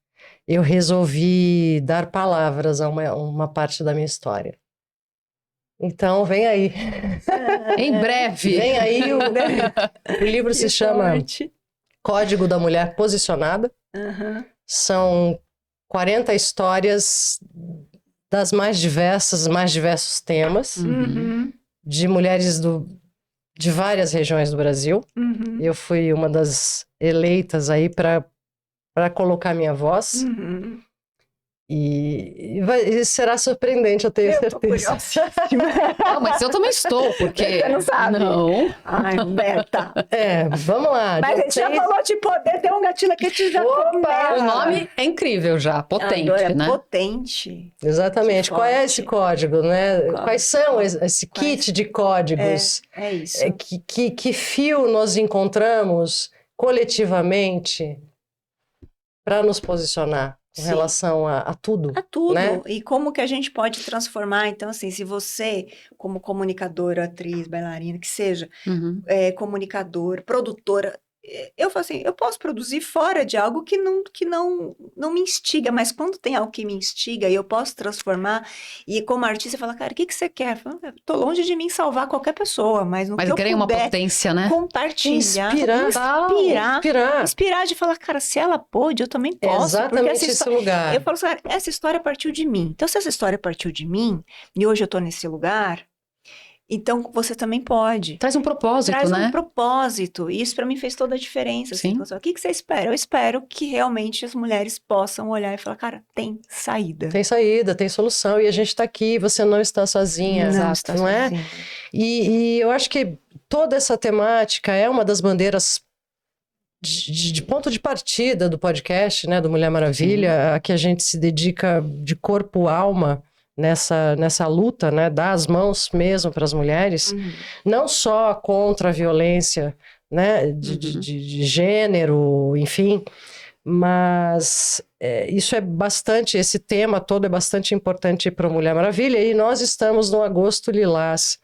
eu resolvi dar palavras a uma parte da minha história. Então, vem aí. Em breve. Vem aí, o livro se chama Código da Mulher Posicionada. Aham. São 40 histórias das mais diversos temas, Uhum. de mulheres de várias regiões do Brasil. Uhum. Eu fui uma das eleitas aí para colocar minha voz. Uhum. E será surpreendente, eu tenho Eu tô certeza. curiosíssima. Não, mas eu também estou, porque... Você não sabe? Não. Ai, Roberta. É, vamos lá. Mas a gente já falou de poder, tem um gatilho aqui que já Opa! começa. O nome é incrível já, potente, Adoro, né? Potente. Exatamente. Que Qual é forte. esse código, né? Qual? Quais são esse kit de códigos? É isso. Que fio nós encontramos coletivamente para nos posicionar com Sim. relação a tudo? A tudo. né? E como que a gente pode transformar? Então, assim, se você, como comunicadora, atriz, bailarina, que seja, Uhum. comunicadora, produtora, eu falo assim, eu posso produzir fora de algo que não me instiga, mas quando tem algo que me instiga e eu posso transformar, e como artista, fala, cara, o que você quer? Eu falo, tô longe de mim salvar qualquer pessoa, mas no Mas que eu ganha uma puder potência, né? compartilhar, Inspirar. inspirar de falar, cara, se ela pôde, eu também É posso. Porque exatamente esse lugar. eu falo assim, cara, essa história partiu de mim. Então, se essa história partiu de mim, e hoje eu tô nesse lugar, então você também pode. Traz um propósito, Traz né? um propósito. E isso para mim fez toda a diferença. Assim, Sim. então, o que você espera? Eu espero que realmente as mulheres possam olhar e falar, cara, tem saída. Tem saída, tem solução, e a gente está aqui, você não está sozinha, Não está não é? sozinha. E eu acho que toda essa temática é uma das bandeiras de ponto de partida do podcast, né, do Mulher Maravilha, a que a gente se dedica de corpo e alma nessa luta, né, dar as mãos mesmo para as mulheres, não só contra a violência, né, de gênero, enfim, mas isso é bastante, esse tema todo é bastante importante para a Mulher Maravilha, e nós estamos no Agosto Lilás,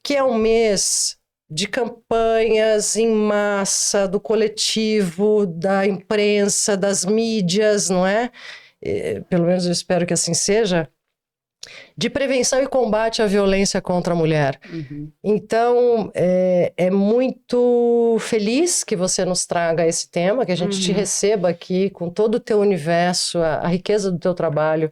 que é um mês de campanhas em massa, do coletivo, da imprensa, das mídias, não é? Pelo menos eu espero que assim seja, de prevenção e combate à violência contra a mulher. Então, é muito feliz que você nos traga esse tema, que a gente te receba aqui com todo o teu universo, a riqueza do teu trabalho,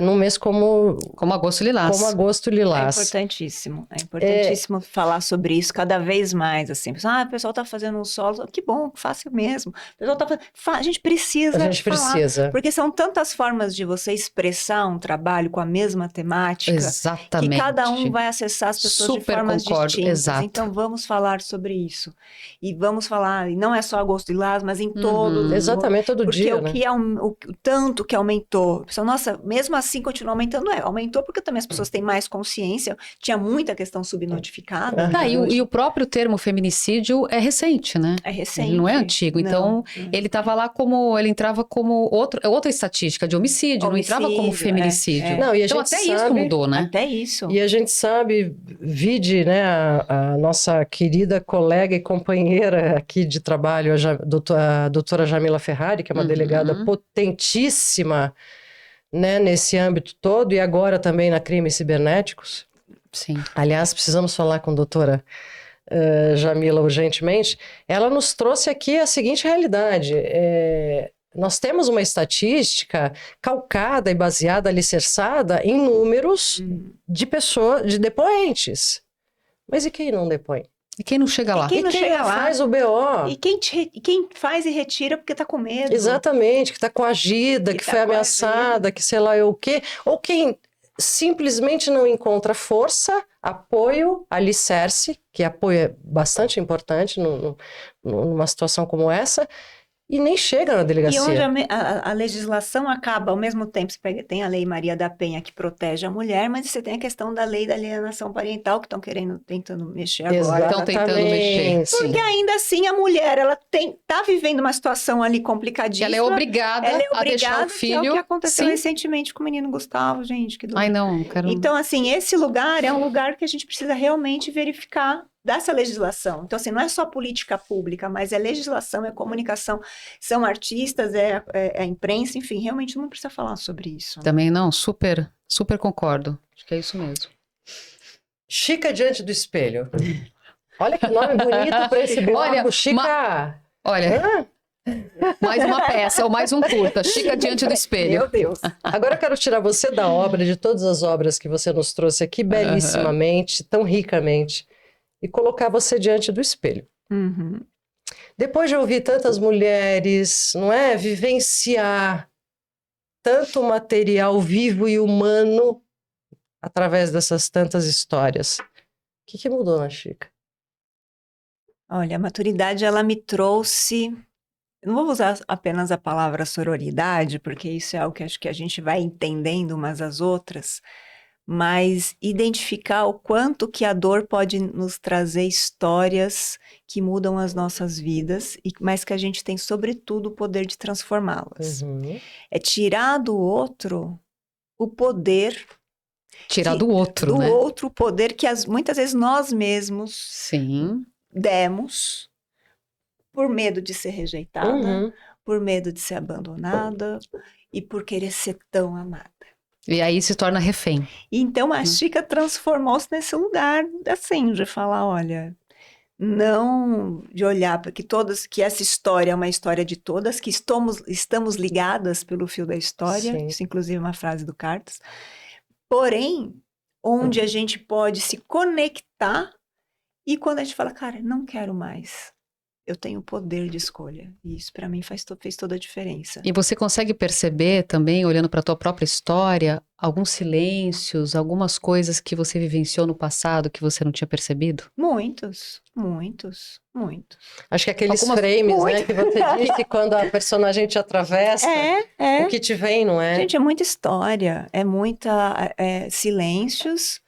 num mês como Agosto Lilás. Como Agosto É importantíssimo. importantíssimo falar sobre isso cada vez mais, assim. O pessoal tá fazendo um solo, que bom, faça mesmo. O pessoal tá fazendo, a gente precisa A gente falar, precisa. porque são tantas formas de você expressar um trabalho com a mesma temática, Exatamente. que cada um vai acessar as pessoas de Super formas concordo, distintas. exato. Então vamos falar sobre isso. E vamos falar, e não é só Agosto Lilás, mas em todos. Exatamente, todo Porque dia, o né? que o tanto que aumentou, a pessoa, nossa, mesmo assim continua aumentando, aumentou porque também as pessoas têm mais consciência, tinha muita questão subnotificada. Tá, e o próprio termo feminicídio é recente, né? É recente. Ele não é antigo, então ele entrava como outra estatística de homicídio, não entrava como Homicídio, feminicídio. Não, e a Então gente até isso sabe- mudou, né? Até isso. E a gente sabe, vide, né, a nossa querida colega e companheira aqui de trabalho, a doutora Jamila Ferrari, que é uma delegada potentíssima, né, nesse âmbito todo, e agora também na crimes cibernéticos. Sim. Aliás, precisamos falar com a doutora Jamila urgentemente. Ela nos trouxe aqui a seguinte realidade. Nós temos uma estatística calcada e baseada, alicerçada em números de pessoas, de depoentes. Mas e quem não depõe? E quem não chega lá? quem não chega lá? faz o BO? E quem faz e retira porque tá com medo. Exatamente, que está coagida, que tá foi ameaçada, que sei lá eu o quê. Ou quem simplesmente não encontra força, apoio, alicerce, que apoio é bastante importante numa situação como essa, e nem chega na E delegacia. onde a legislação acaba, ao mesmo tempo, tem a Lei Maria da Penha que protege a mulher, mas você tem a questão da lei da alienação parental que estão tentando mexer agora. Estão tentando mexer. Sim. Porque ainda assim a mulher, ela tá vivendo uma situação ali complicadíssima. Ela é obrigada a deixar o filho. Que é o que aconteceu Sim. recentemente com o menino Gustavo, gente. Que Ai, não quero... Então, assim, esse lugar é um lugar que a gente precisa realmente verificar dessa legislação. Então, assim, não é só política pública, mas é legislação, é comunicação, são artistas, é a imprensa, enfim, realmente não precisa falar sobre isso. Também não, super concordo. Acho que é isso mesmo. Chica diante do espelho. Olha que nome bonito para esse bloco, Olha, Chica. Olha, mais uma peça ou mais um curta. Chica diante do espelho. Meu Deus. Agora eu quero tirar você da obra, de todas as obras que você nos trouxe aqui, belíssimamente, tão ricamente, e colocar você diante do espelho. Uhum. Depois de ouvir tantas mulheres, não é? Vivenciar tanto material vivo e humano através dessas tantas histórias. O que mudou na Chica? Olha, a maturidade, ela me trouxe... Não vou usar apenas a palavra sororidade, porque isso é algo que acho que a gente vai entendendo umas às outras, mas identificar o quanto que a dor pode nos trazer histórias que mudam as nossas vidas, mas que a gente tem, sobretudo, o poder de transformá-las. Uhum. É tirar do outro o poder... Tirar do outro, do né? outro o poder que muitas vezes nós mesmos Sim. demos por medo de ser rejeitada, Uhum. por medo de ser abandonada e por querer ser tão amada. E aí se torna refém. Então a Chica transformou-se nesse lugar, assim, de falar, olha, não de olhar para que essa história é uma história de todas, que estamos ligadas pelo fio da história, Sim. isso inclusive é uma frase do Cartas, porém, onde a gente pode se conectar e quando a gente fala, cara, não quero mais, eu tenho poder de escolha. E isso para mim fez toda a diferença. E você consegue perceber também, olhando para a tua própria história, alguns silêncios, algumas coisas que você vivenciou no passado que você não tinha percebido? Muitos, muitos, muitos. Acho que aqueles Algumas- frames, né, muito. que você disse quando a personagem te atravessa, o que te vem, não é? Gente, é muita história, silêncios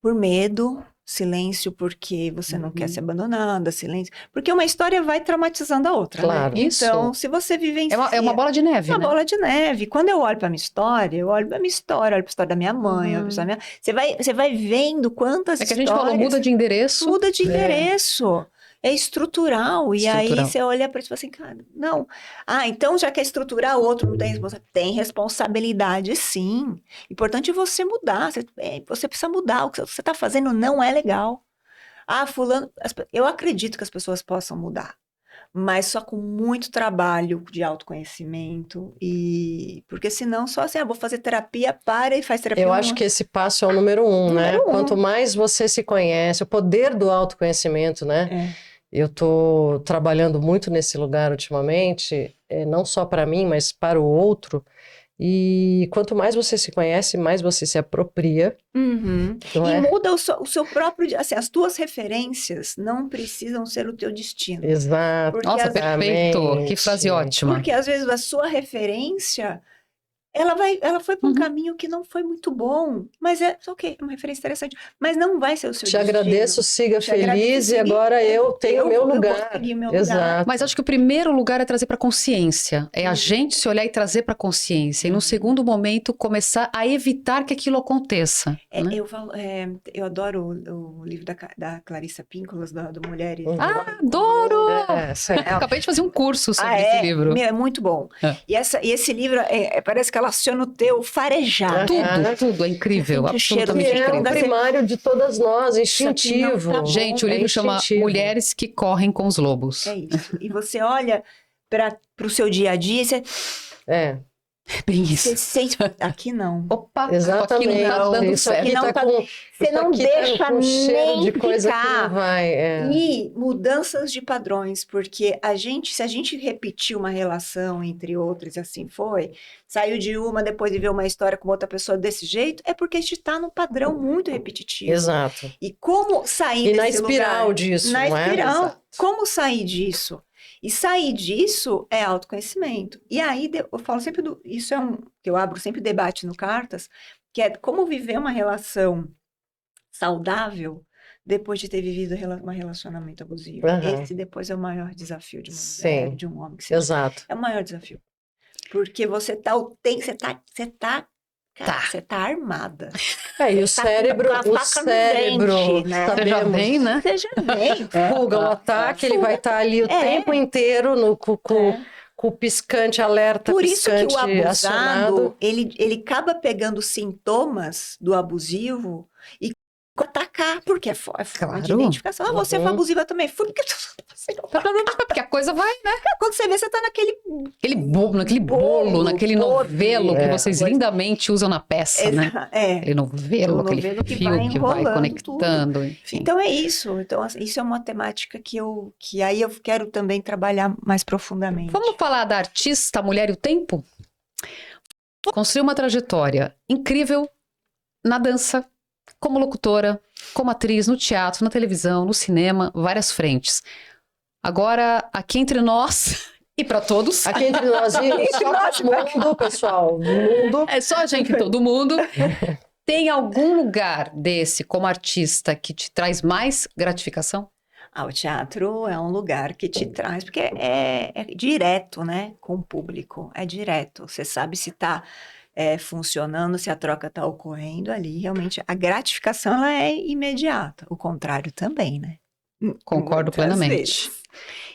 por medo, silêncio porque você não quer ser abandonada, silêncio... Porque uma história vai traumatizando a outra, Claro. né? Isso. Então, se você vivencia... É uma bola de neve, Uma né? bola de neve. Quando eu olho para minha história, eu olho para minha história, olho para a história da minha mãe, olho pra história da minha... Você vai vendo quantas É que a gente falou, muda de endereço. Muda de endereço. É estrutural. E aí Estrutural. você olha para isso e fala assim, cara, não. Ah, então já que é estrutural, o outro não tem responsabilidade. Tem responsabilidade, sim. Importante é você mudar. Você precisa mudar. O que você está fazendo não é legal. Ah, fulano... Eu acredito que as pessoas possam mudar. Mas só com muito trabalho de autoconhecimento porque senão só assim, vou fazer terapia, para e faz terapia. Eu acho que esse passo é o número um, né? Número um. Quanto mais você se conhece, o poder do autoconhecimento, né? Eu tô trabalhando muito nesse lugar ultimamente, não só para mim, mas para o outro. E quanto mais você se conhece, mais você se apropria. Uhum. Não E é? muda o seu próprio... Assim, as tuas referências não precisam ser o teu destino. Exato. Porque Nossa, as- perfeito. Que frase ótima. Porque às vezes a sua referência, ela foi para um caminho que não foi muito bom, mas é ok, uma referência interessante, mas não vai ser o seu Te destino. agradeço, siga Te feliz agradeço, e agora eu tenho o meu eu vou lugar. seguir o meu lugar. Exato. Mas acho que o primeiro lugar é trazer para consciência. É a gente se olhar e trazer para consciência. E no segundo momento, começar a evitar que aquilo aconteça. Né? Eu adoro o livro da Clarissa Píncolas, do Mulheres. Ah, adoro! Certo. Eu acabei de fazer um curso sobre esse livro. É muito bom. É. E esse livro parece que ela aciona o teu farejar. Tudo é incrível, Sente o cheiro absolutamente do É cheiro o da incrível. primário de todas nós, Isso aqui não instintivo. tá bom. Gente, o É livro chama instintivo. Mulheres que Correm com os Lobos. É isso. E você olha para o seu dia a dia e você... É. Bem Você isso. sente... Aqui não. Opa, Exatamente. aqui não tá dando Isso certo. aqui Não tá tá- com, Você não isso aqui tá deixa com cheiro de nem coisa que ficar. não vai. E mudanças de padrões, porque se a gente repetir uma relação entre outras, e assim foi, saiu de uma, depois viveu uma história com outra pessoa desse jeito, é porque a gente está num padrão muito repetitivo. Exato. E como sair E na desse espiral lugar? disso, Na não é? espiral, Exato. como sair disso? E sair disso é autoconhecimento. E aí eu falo sempre isso é que eu abro sempre debate no Cartas, que é como viver uma relação saudável depois de ter vivido um relacionamento abusivo. Aham. Esse depois é o maior desafio de uma Sim. mulher, de um homem que se Exato. é o maior desafio. Porque você tá armada. E o Tá cérebro, com a o faca no cérebro, dente, né? Você já sabemos, vem, né? Você já vem. fuga, o ataque, ele vai estar ali o tempo inteiro com o piscante, alerta Por isso que o piscante acionado. abusado, ele acaba pegando sintomas do abusivo e atacar, porque é forma de Claro. identificação. Você foi abusiva também. Fui porque Porque a coisa vai, né? quando você vê, você tá naquele Naquele bolo, naquele novelo que vocês lindamente usam na peça, né? Aquele novelo, O aquele novelo que fio vai que vai enrolando conectando, enfim. Então é isso. Então, assim, isso é uma temática que aí eu quero também trabalhar mais profundamente. Vamos falar da artista Mulher e o Tempo? Construiu uma trajetória incrível na dança, como locutora, como atriz, no teatro, na televisão, no cinema, várias frentes. Agora, aqui entre nós e para todos, Aqui entre nós e só todo mundo, pessoal, no mundo. é só a gente e todo mundo. Tem algum lugar desse, como artista, que te traz mais gratificação? O teatro é um lugar que te traz, porque é direto, né, com o público, é direto. Você sabe se está funcionando, se a troca está ocorrendo ali, realmente a gratificação ela é imediata, o contrário também, né? Concordo Muitas plenamente. vezes.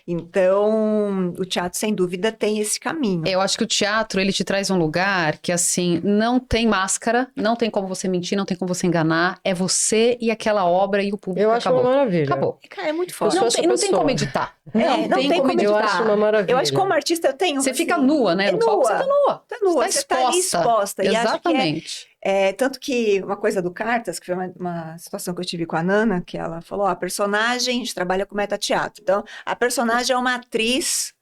Então, o teatro, sem dúvida, tem esse caminho. Eu acho que o teatro, ele te traz um lugar que, assim, não tem máscara, não tem como você mentir, não tem como você enganar. É você e aquela obra e o público. Eu acho acabou. uma maravilha. Acabou. Cara, é muito Eu forte. sou Não essa tem, não tem pessoa. como editar. Não tem como Eu editar. acho uma maravilha. Eu acho que como artista eu tenho... Você assim, fica nua, né? é No palco você tá nua. Tá nua, Você você tá ali exposta. E acho que Exatamente. tanto que uma coisa do Cartas, que foi uma situação que eu tive com a Nana, que ela falou, a personagem, a gente trabalha com metateatro. Então, a personagem é uma atriz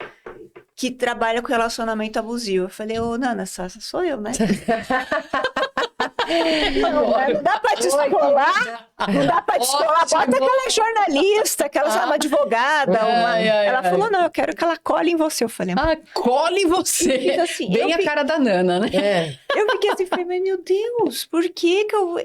que trabalha com relacionamento abusivo. Eu falei, ô Nana, essa sou eu, né? Não dá pra descolar, não dá pra descolar. Bota aquela jornalista, aquela sabe, uma advogada. Ela falou, não, eu quero que ela cole em você. Eu falei, Cole você. E fiz assim, Bem a cara da Nana, né? eu fiquei assim, falei, mas meu Deus, por que que eu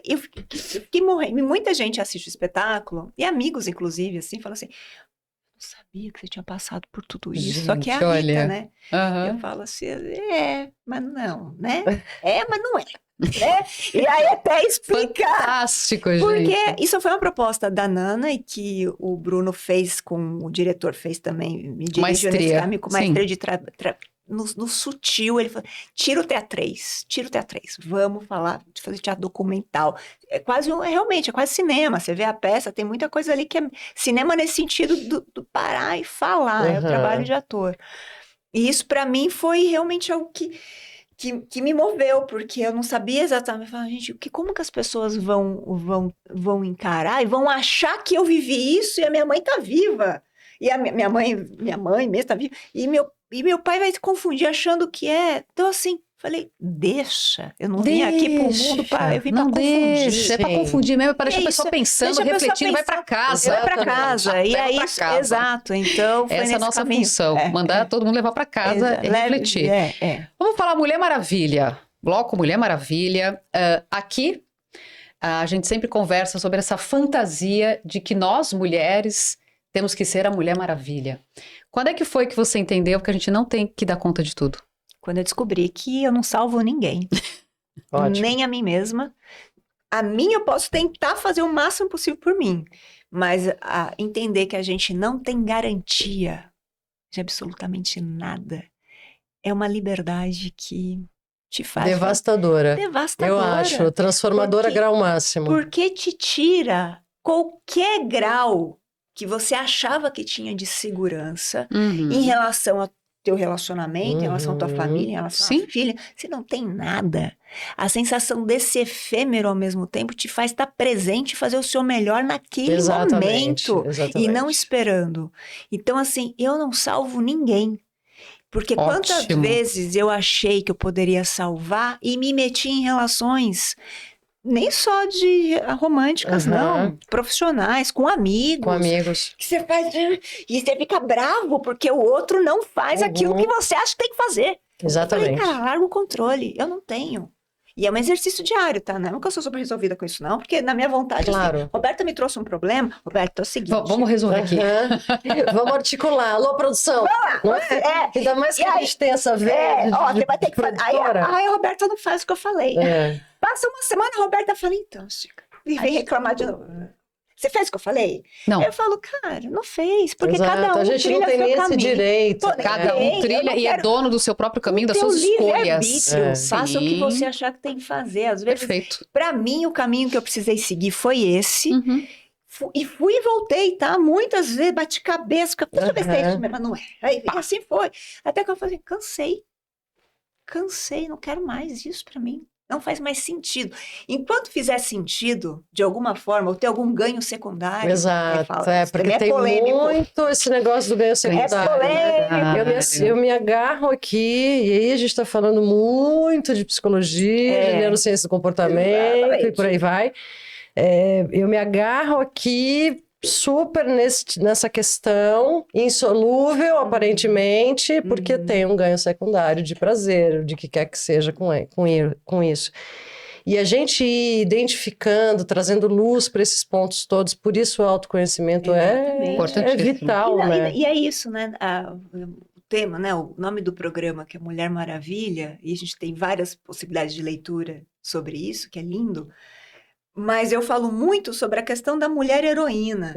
fiquei morrendo? Muita gente assiste o espetáculo, e amigos, inclusive, assim, falam assim, não sabia que você tinha passado por tudo isso. Só que é a Gente, Rita, olha. né? Aham. Eu falo assim, mas não, né? Mas não é. Né? E aí até explicar. Fantástico, gente. Porque isso foi uma proposta da Nana e que o Bruno fez o diretor fez também, me dirigiu nesse Maestria, caminho com sim. maestria de no sutil, ele falou, tira o teatrês, vamos fazer teatro documental. É quase realmente, é quase cinema, você vê a peça, tem muita coisa ali que é cinema nesse sentido do parar e falar, é o trabalho de ator. E isso para mim foi realmente algo que me moveu, porque eu não sabia exatamente, eu falava, gente, como que as pessoas vão encarar e vão achar que eu vivi isso e a minha mãe tá viva, e a minha mãe mesmo tá viva, e meu pai vai se confundir achando que é, então assim, falei, deixa, eu não vim aqui pro mundo eu vim pra confundir. Deixa, é pra confundir mesmo, é pra deixar a É pessoa isso, pensando, deixa a pessoa refletindo, vai pra casa. Vai pra casa, e Leva é pra isso, casa. exato, então foi Essa é a nesse nossa caminho. função, mandar todo mundo levar pra casa e refletir. Vamos falar Mulher Maravilha, bloco Mulher Maravilha. Aqui, a gente sempre conversa sobre essa fantasia de que nós, mulheres, temos que ser a Mulher Maravilha. Quando é que foi que você entendeu que a gente não tem que dar conta de tudo? Quando eu descobri que eu não salvo ninguém, nem a mim mesma. A mim eu posso tentar fazer o máximo possível por mim, mas entender que a gente não tem garantia de absolutamente nada é uma liberdade que te faz... Devastadora. Devastadora. Eu acho, transformadora grau máximo. Porque te tira qualquer grau que você achava que tinha de segurança em relação a teu relacionamento, em relação à tua família, em relação Sim. à filha, se não tem nada, a sensação desse efêmero ao mesmo tempo te faz estar presente e fazer o seu melhor naquele momento e não esperando. Então, assim, eu não salvo ninguém. Porque quantas Ótimo. vezes eu achei que eu poderia salvar e me meti em relações nem só de românticas, não, profissionais, com amigos. Com amigos. Que você faz e você fica bravo porque o outro não faz aquilo que você acha que tem que fazer. Exatamente. Eu falei, cara, larga o controle, eu não tenho. E é um exercício diário, tá? Não é que eu sou super resolvida com isso, não, porque na minha vontade, Claro. assim, Roberta me trouxe um problema, Roberta, é o seguinte. Vamos resolver aqui. Vamos articular. Alô, produção. Não é? Ainda mais que a gente tem essa veia você vai ter que fazer. Aí a Roberta não faz o que eu falei. Passa uma semana, a Roberta fala, então, Chica, e vem reclamar de novo. Você fez o que eu falei? Não. Eu falo, cara, não fez, porque Exato. cada um a gente não tem nem esse direito. Cada um trilha e é dono do seu próprio caminho, das suas escolhas. Faça o que você achar que tem que fazer. Às vezes, Perfeito. Pra mim, o caminho que eu precisei seguir foi esse. E fui e voltei, tá? Muitas vezes bati cabeça, deixa eu ver se é isso mesmo, mas não é. Aí assim foi. Até que eu falei, cansei, não quero mais isso pra mim. Não faz mais sentido. Enquanto fizer sentido, de alguma forma, ou ter algum ganho secundário... Exato, porque tem muito esse negócio do ganho secundário. Eu me agarro aqui, e aí a gente está falando muito de psicologia, de neurociência do comportamento, e por aí vai. Eu me agarro aqui super nessa questão, insolúvel aparentemente, porque tem um ganho secundário de prazer, de que quer que seja com isso. E a gente ir identificando, trazendo luz para esses pontos todos, por isso o autoconhecimento é vital, né? E é isso, né? O tema, né? O nome do programa, que é Mulher Maravilha, e a gente tem várias possibilidades de leitura sobre isso, que é lindo. Mas eu falo muito sobre a questão da mulher heroína.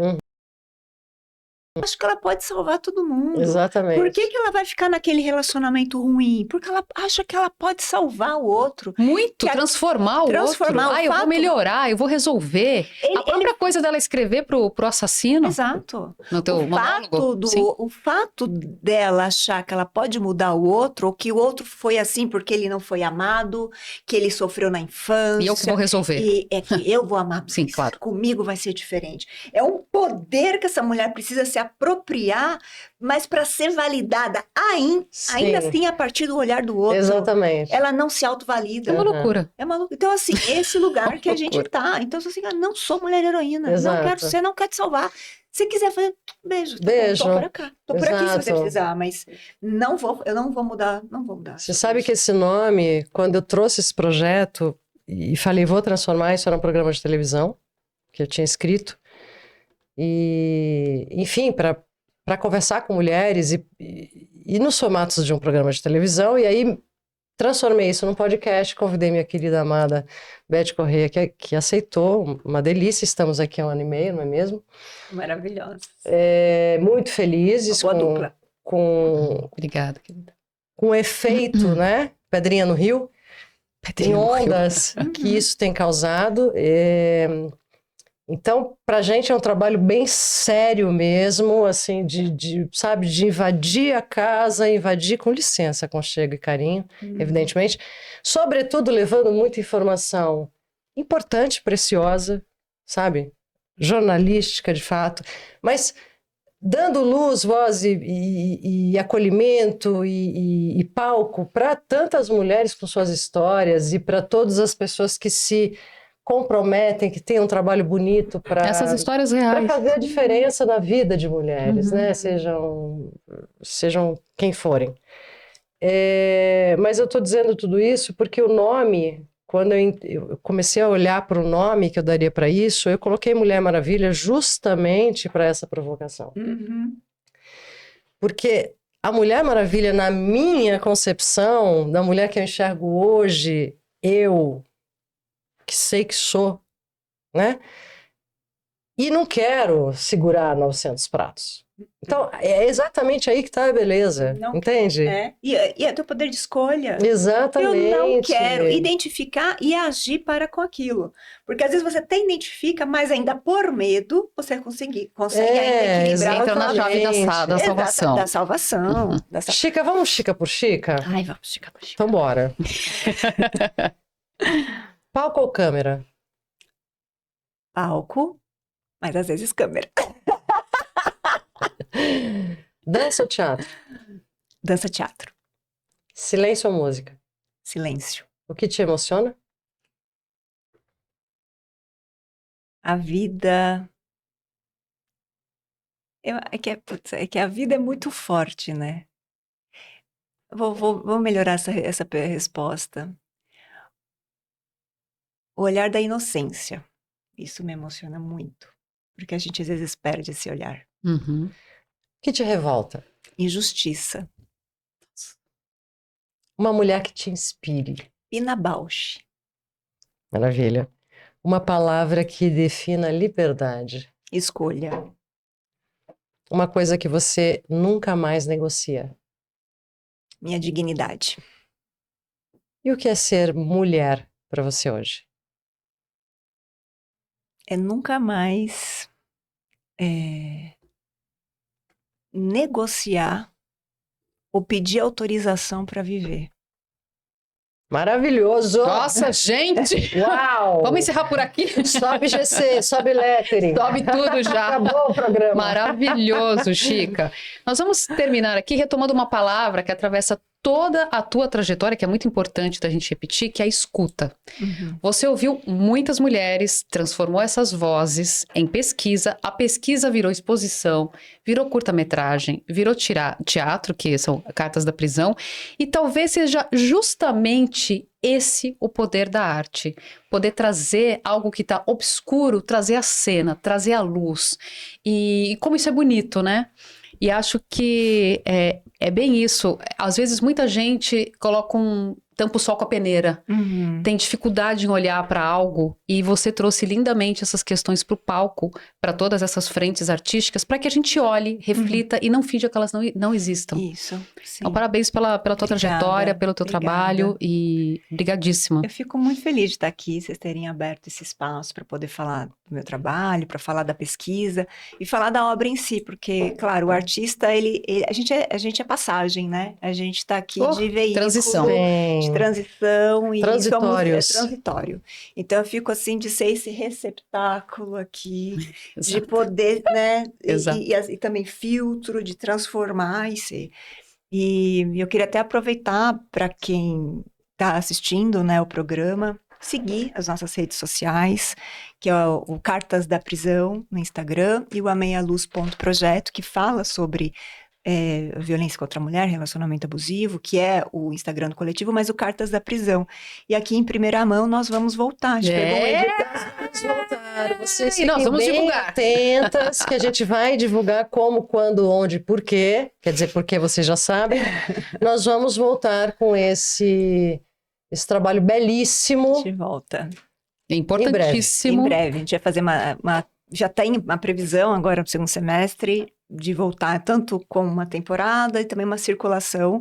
Acho que ela pode salvar todo mundo. Exatamente. Por que ela vai ficar naquele relacionamento ruim? Porque ela acha que ela pode salvar o outro. Transformar o outro. Eu vou melhorar, eu vou resolver. A própria coisa dela escrever pro assassino. Exato. No teu monólogo. O fato dela achar que ela pode mudar o outro, ou que o outro foi assim porque ele não foi amado, que ele sofreu na infância. E eu que vou resolver. E é que eu vou amar. Sim, claro. Comigo vai ser diferente. É um poder que essa mulher precisa se apropriar, mas para ser validada ainda assim a partir do olhar do outro. Exatamente. Ela não se autovalida. É uma loucura. É uma loucura. Então, assim, esse lugar que a gente tá. Então, assim, não sou mulher heroína. Exato. Não quero ser, não quero te salvar. Se quiser fazer, beijo. Beijo. Tô por cá. Tô por aqui se você precisar, mas eu não vou mudar. Você sabe que esse nome, quando eu trouxe esse projeto e falei, vou transformar isso num programa de televisão, que eu tinha escrito, e, enfim, para conversar com mulheres e nos formatos de um programa de televisão, e aí transformei isso num podcast, convidei minha querida amada Beth Corrêa, que aceitou, uma delícia, estamos aqui há 1 ano e meio, não é mesmo? Maravilhosa. Muito felizes com Obrigada, querida. Com o efeito, né? Pedrinha no Rio, em ondas que isso tem causado. Então, pra gente é um trabalho bem sério mesmo, assim, sabe, de invadir a casa, invadir com licença, aconchego e carinho, evidentemente. Sobretudo levando muita informação importante, preciosa, sabe? Jornalística, de fato, mas dando luz, voz e acolhimento e palco para tantas mulheres com suas histórias e para todas as pessoas que se comprometem, que têm um trabalho bonito para essas histórias reais, para fazer a diferença na vida de mulheres, né? Sejam quem forem. Mas eu estou dizendo tudo isso porque o nome, quando eu comecei a olhar para o nome que eu daria para isso, eu coloquei Mulher Maravilha justamente para essa provocação. Porque a Mulher Maravilha, na minha concepção, da mulher que eu enxergo hoje, eu que sei que sou, né? E não quero segurar 900 pratos. Então, é exatamente aí que está a beleza, Não, entende? E é teu poder de escolha. Exatamente. Eu não quero identificar e agir para com aquilo. Porque às vezes você até identifica, mas ainda por medo, você consegue ainda equilibrar. Entra na chave da salvação. Da salvação. Chica, vamos chica por chica? Ai, vamos chica por chica. Então bora. Palco ou câmera? Palco, mas às vezes câmera. Dança ou teatro? Dança, teatro. Silêncio ou música? Silêncio. O que te emociona? A vida... É que a vida é muito forte, né? Vou melhorar essa resposta. O olhar da inocência. Isso me emociona muito. Porque a gente às vezes perde esse olhar. Uhum. O que te revolta? Injustiça. Uma mulher que te inspire. Pina Bausch. Maravilha. Uma palavra que defina liberdade. Escolha. Uma coisa que você nunca mais negocia. Minha dignidade. E o que é ser mulher para você hoje? É nunca mais negociar ou pedir autorização para viver. Maravilhoso! Nossa, gente! Uau! Vamos encerrar por aqui? Sobe GC, sobe lettering. Sobe tudo já. Acabou o programa. Maravilhoso, Chica. Nós vamos terminar aqui retomando uma palavra que atravessa toda a tua trajetória, que é muito importante da gente repetir, que é a escuta. Uhum. Você ouviu muitas mulheres, transformou essas vozes em pesquisa, a pesquisa virou exposição, virou curta-metragem, virou teatro, que são Cartas da Prisão, e talvez seja justamente esse o poder da arte. Poder trazer algo que está obscuro, trazer a cena, trazer a luz. E como isso é bonito, né? E acho que é bem isso. Às vezes muita gente coloca tampa o sol com a peneira. Uhum. Tem dificuldade em olhar para algo e você trouxe lindamente essas questões para o palco, para todas essas frentes artísticas, para que a gente olhe, reflita e não finja que elas não existam. Isso, sim. Então, parabéns pela tua trajetória, pelo teu trabalho e brigadíssima. Eu fico muito feliz de estar aqui, vocês terem aberto esse espaço para poder falar do meu trabalho, para falar da pesquisa e falar da obra em si, porque, claro, o artista, a gente é passagem, né? A gente está aqui de veículo. Transição. De transição e Transitórios. transitório. Então eu fico assim de ser esse receptáculo aqui, de poder, né? E também filtro de transformar e ser. E eu queria até aproveitar para quem está assistindo, né, o programa, seguir as nossas redes sociais, que é o Cartas da Prisão no Instagram e o ameialuz.projeto, que fala sobre violência contra a mulher, relacionamento abusivo, que é o Instagram do coletivo, mas o Cartas da Prisão. E aqui em primeira mão nós vamos voltar. A gente pegou um edital. Vamos voltar. Vocês E nós fiquem vamos bem divulgar. atentas, que a gente vai divulgar como, quando, onde, por quê. Quer dizer, porque vocês já sabem. Nós vamos voltar com esse trabalho A belíssimo. gente volta. É importantíssimo. Em breve. A gente vai fazer já tem uma previsão agora no segundo semestre de voltar tanto com uma temporada e também uma circulação.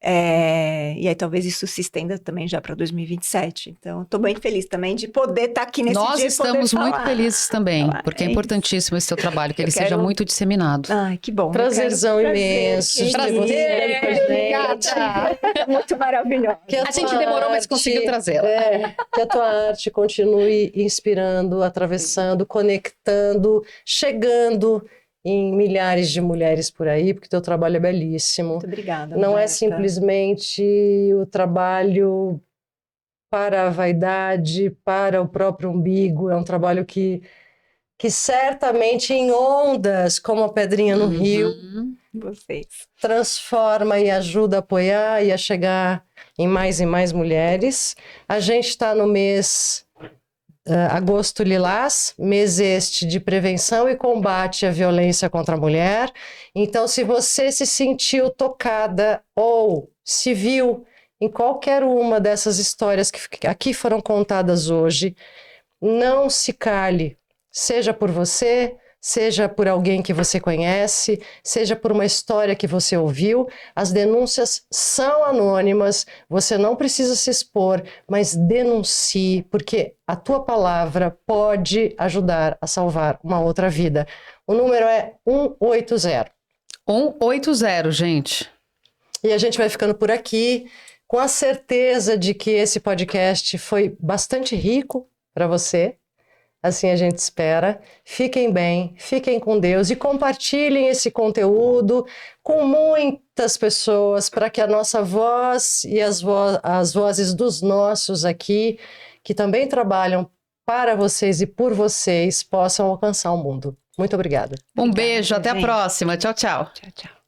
E aí talvez isso se estenda também já para 2027. Então, estou bem feliz também de poder estar aqui nesse Nós dia e poder estamos muito falar. felizes também, Falar, porque é isso. importantíssimo esse teu trabalho, que Eu ele seja quero- muito disseminado. Ai, que bom. Prazerzão Eu quero- imenso de ter Prazer, você aí com a gente. Obrigada. Muito maravilhoso. Que A gente tua demorou, mas arte- conseguiu trazê-la. Que a tua arte continue inspirando, atravessando, conectando, chegando em milhares de mulheres por aí, porque teu trabalho é belíssimo. Muito obrigada. Não é Roberta. simplesmente o trabalho para a vaidade, para o próprio umbigo, é um trabalho que certamente em ondas, como a pedrinha no rio, Uhum. Vocês. transforma e ajuda a apoiar e a chegar em mais e mais mulheres. A gente está no mês Agosto Lilás, mês este de prevenção e combate à violência contra a mulher. Então, se você se sentiu tocada ou se viu em qualquer uma dessas histórias que aqui foram contadas hoje, não se cale. Seja por você, seja por alguém que você conhece, seja por uma história que você ouviu. As denúncias são anônimas, você não precisa se expor, mas denuncie, porque a tua palavra pode ajudar a salvar uma outra vida. O número é 180. 180, gente. E a gente vai ficando por aqui, com a certeza de que esse podcast foi bastante rico para você. Assim a gente espera. Fiquem bem, fiquem com Deus e compartilhem esse conteúdo com muitas pessoas para que a nossa voz e as vozes dos nossos aqui, que também trabalham para vocês e por vocês, possam alcançar o mundo. Muito obrigada. Um Obrigada, beijo, até a gente. próxima. Tchau, tchau. Tchau, tchau.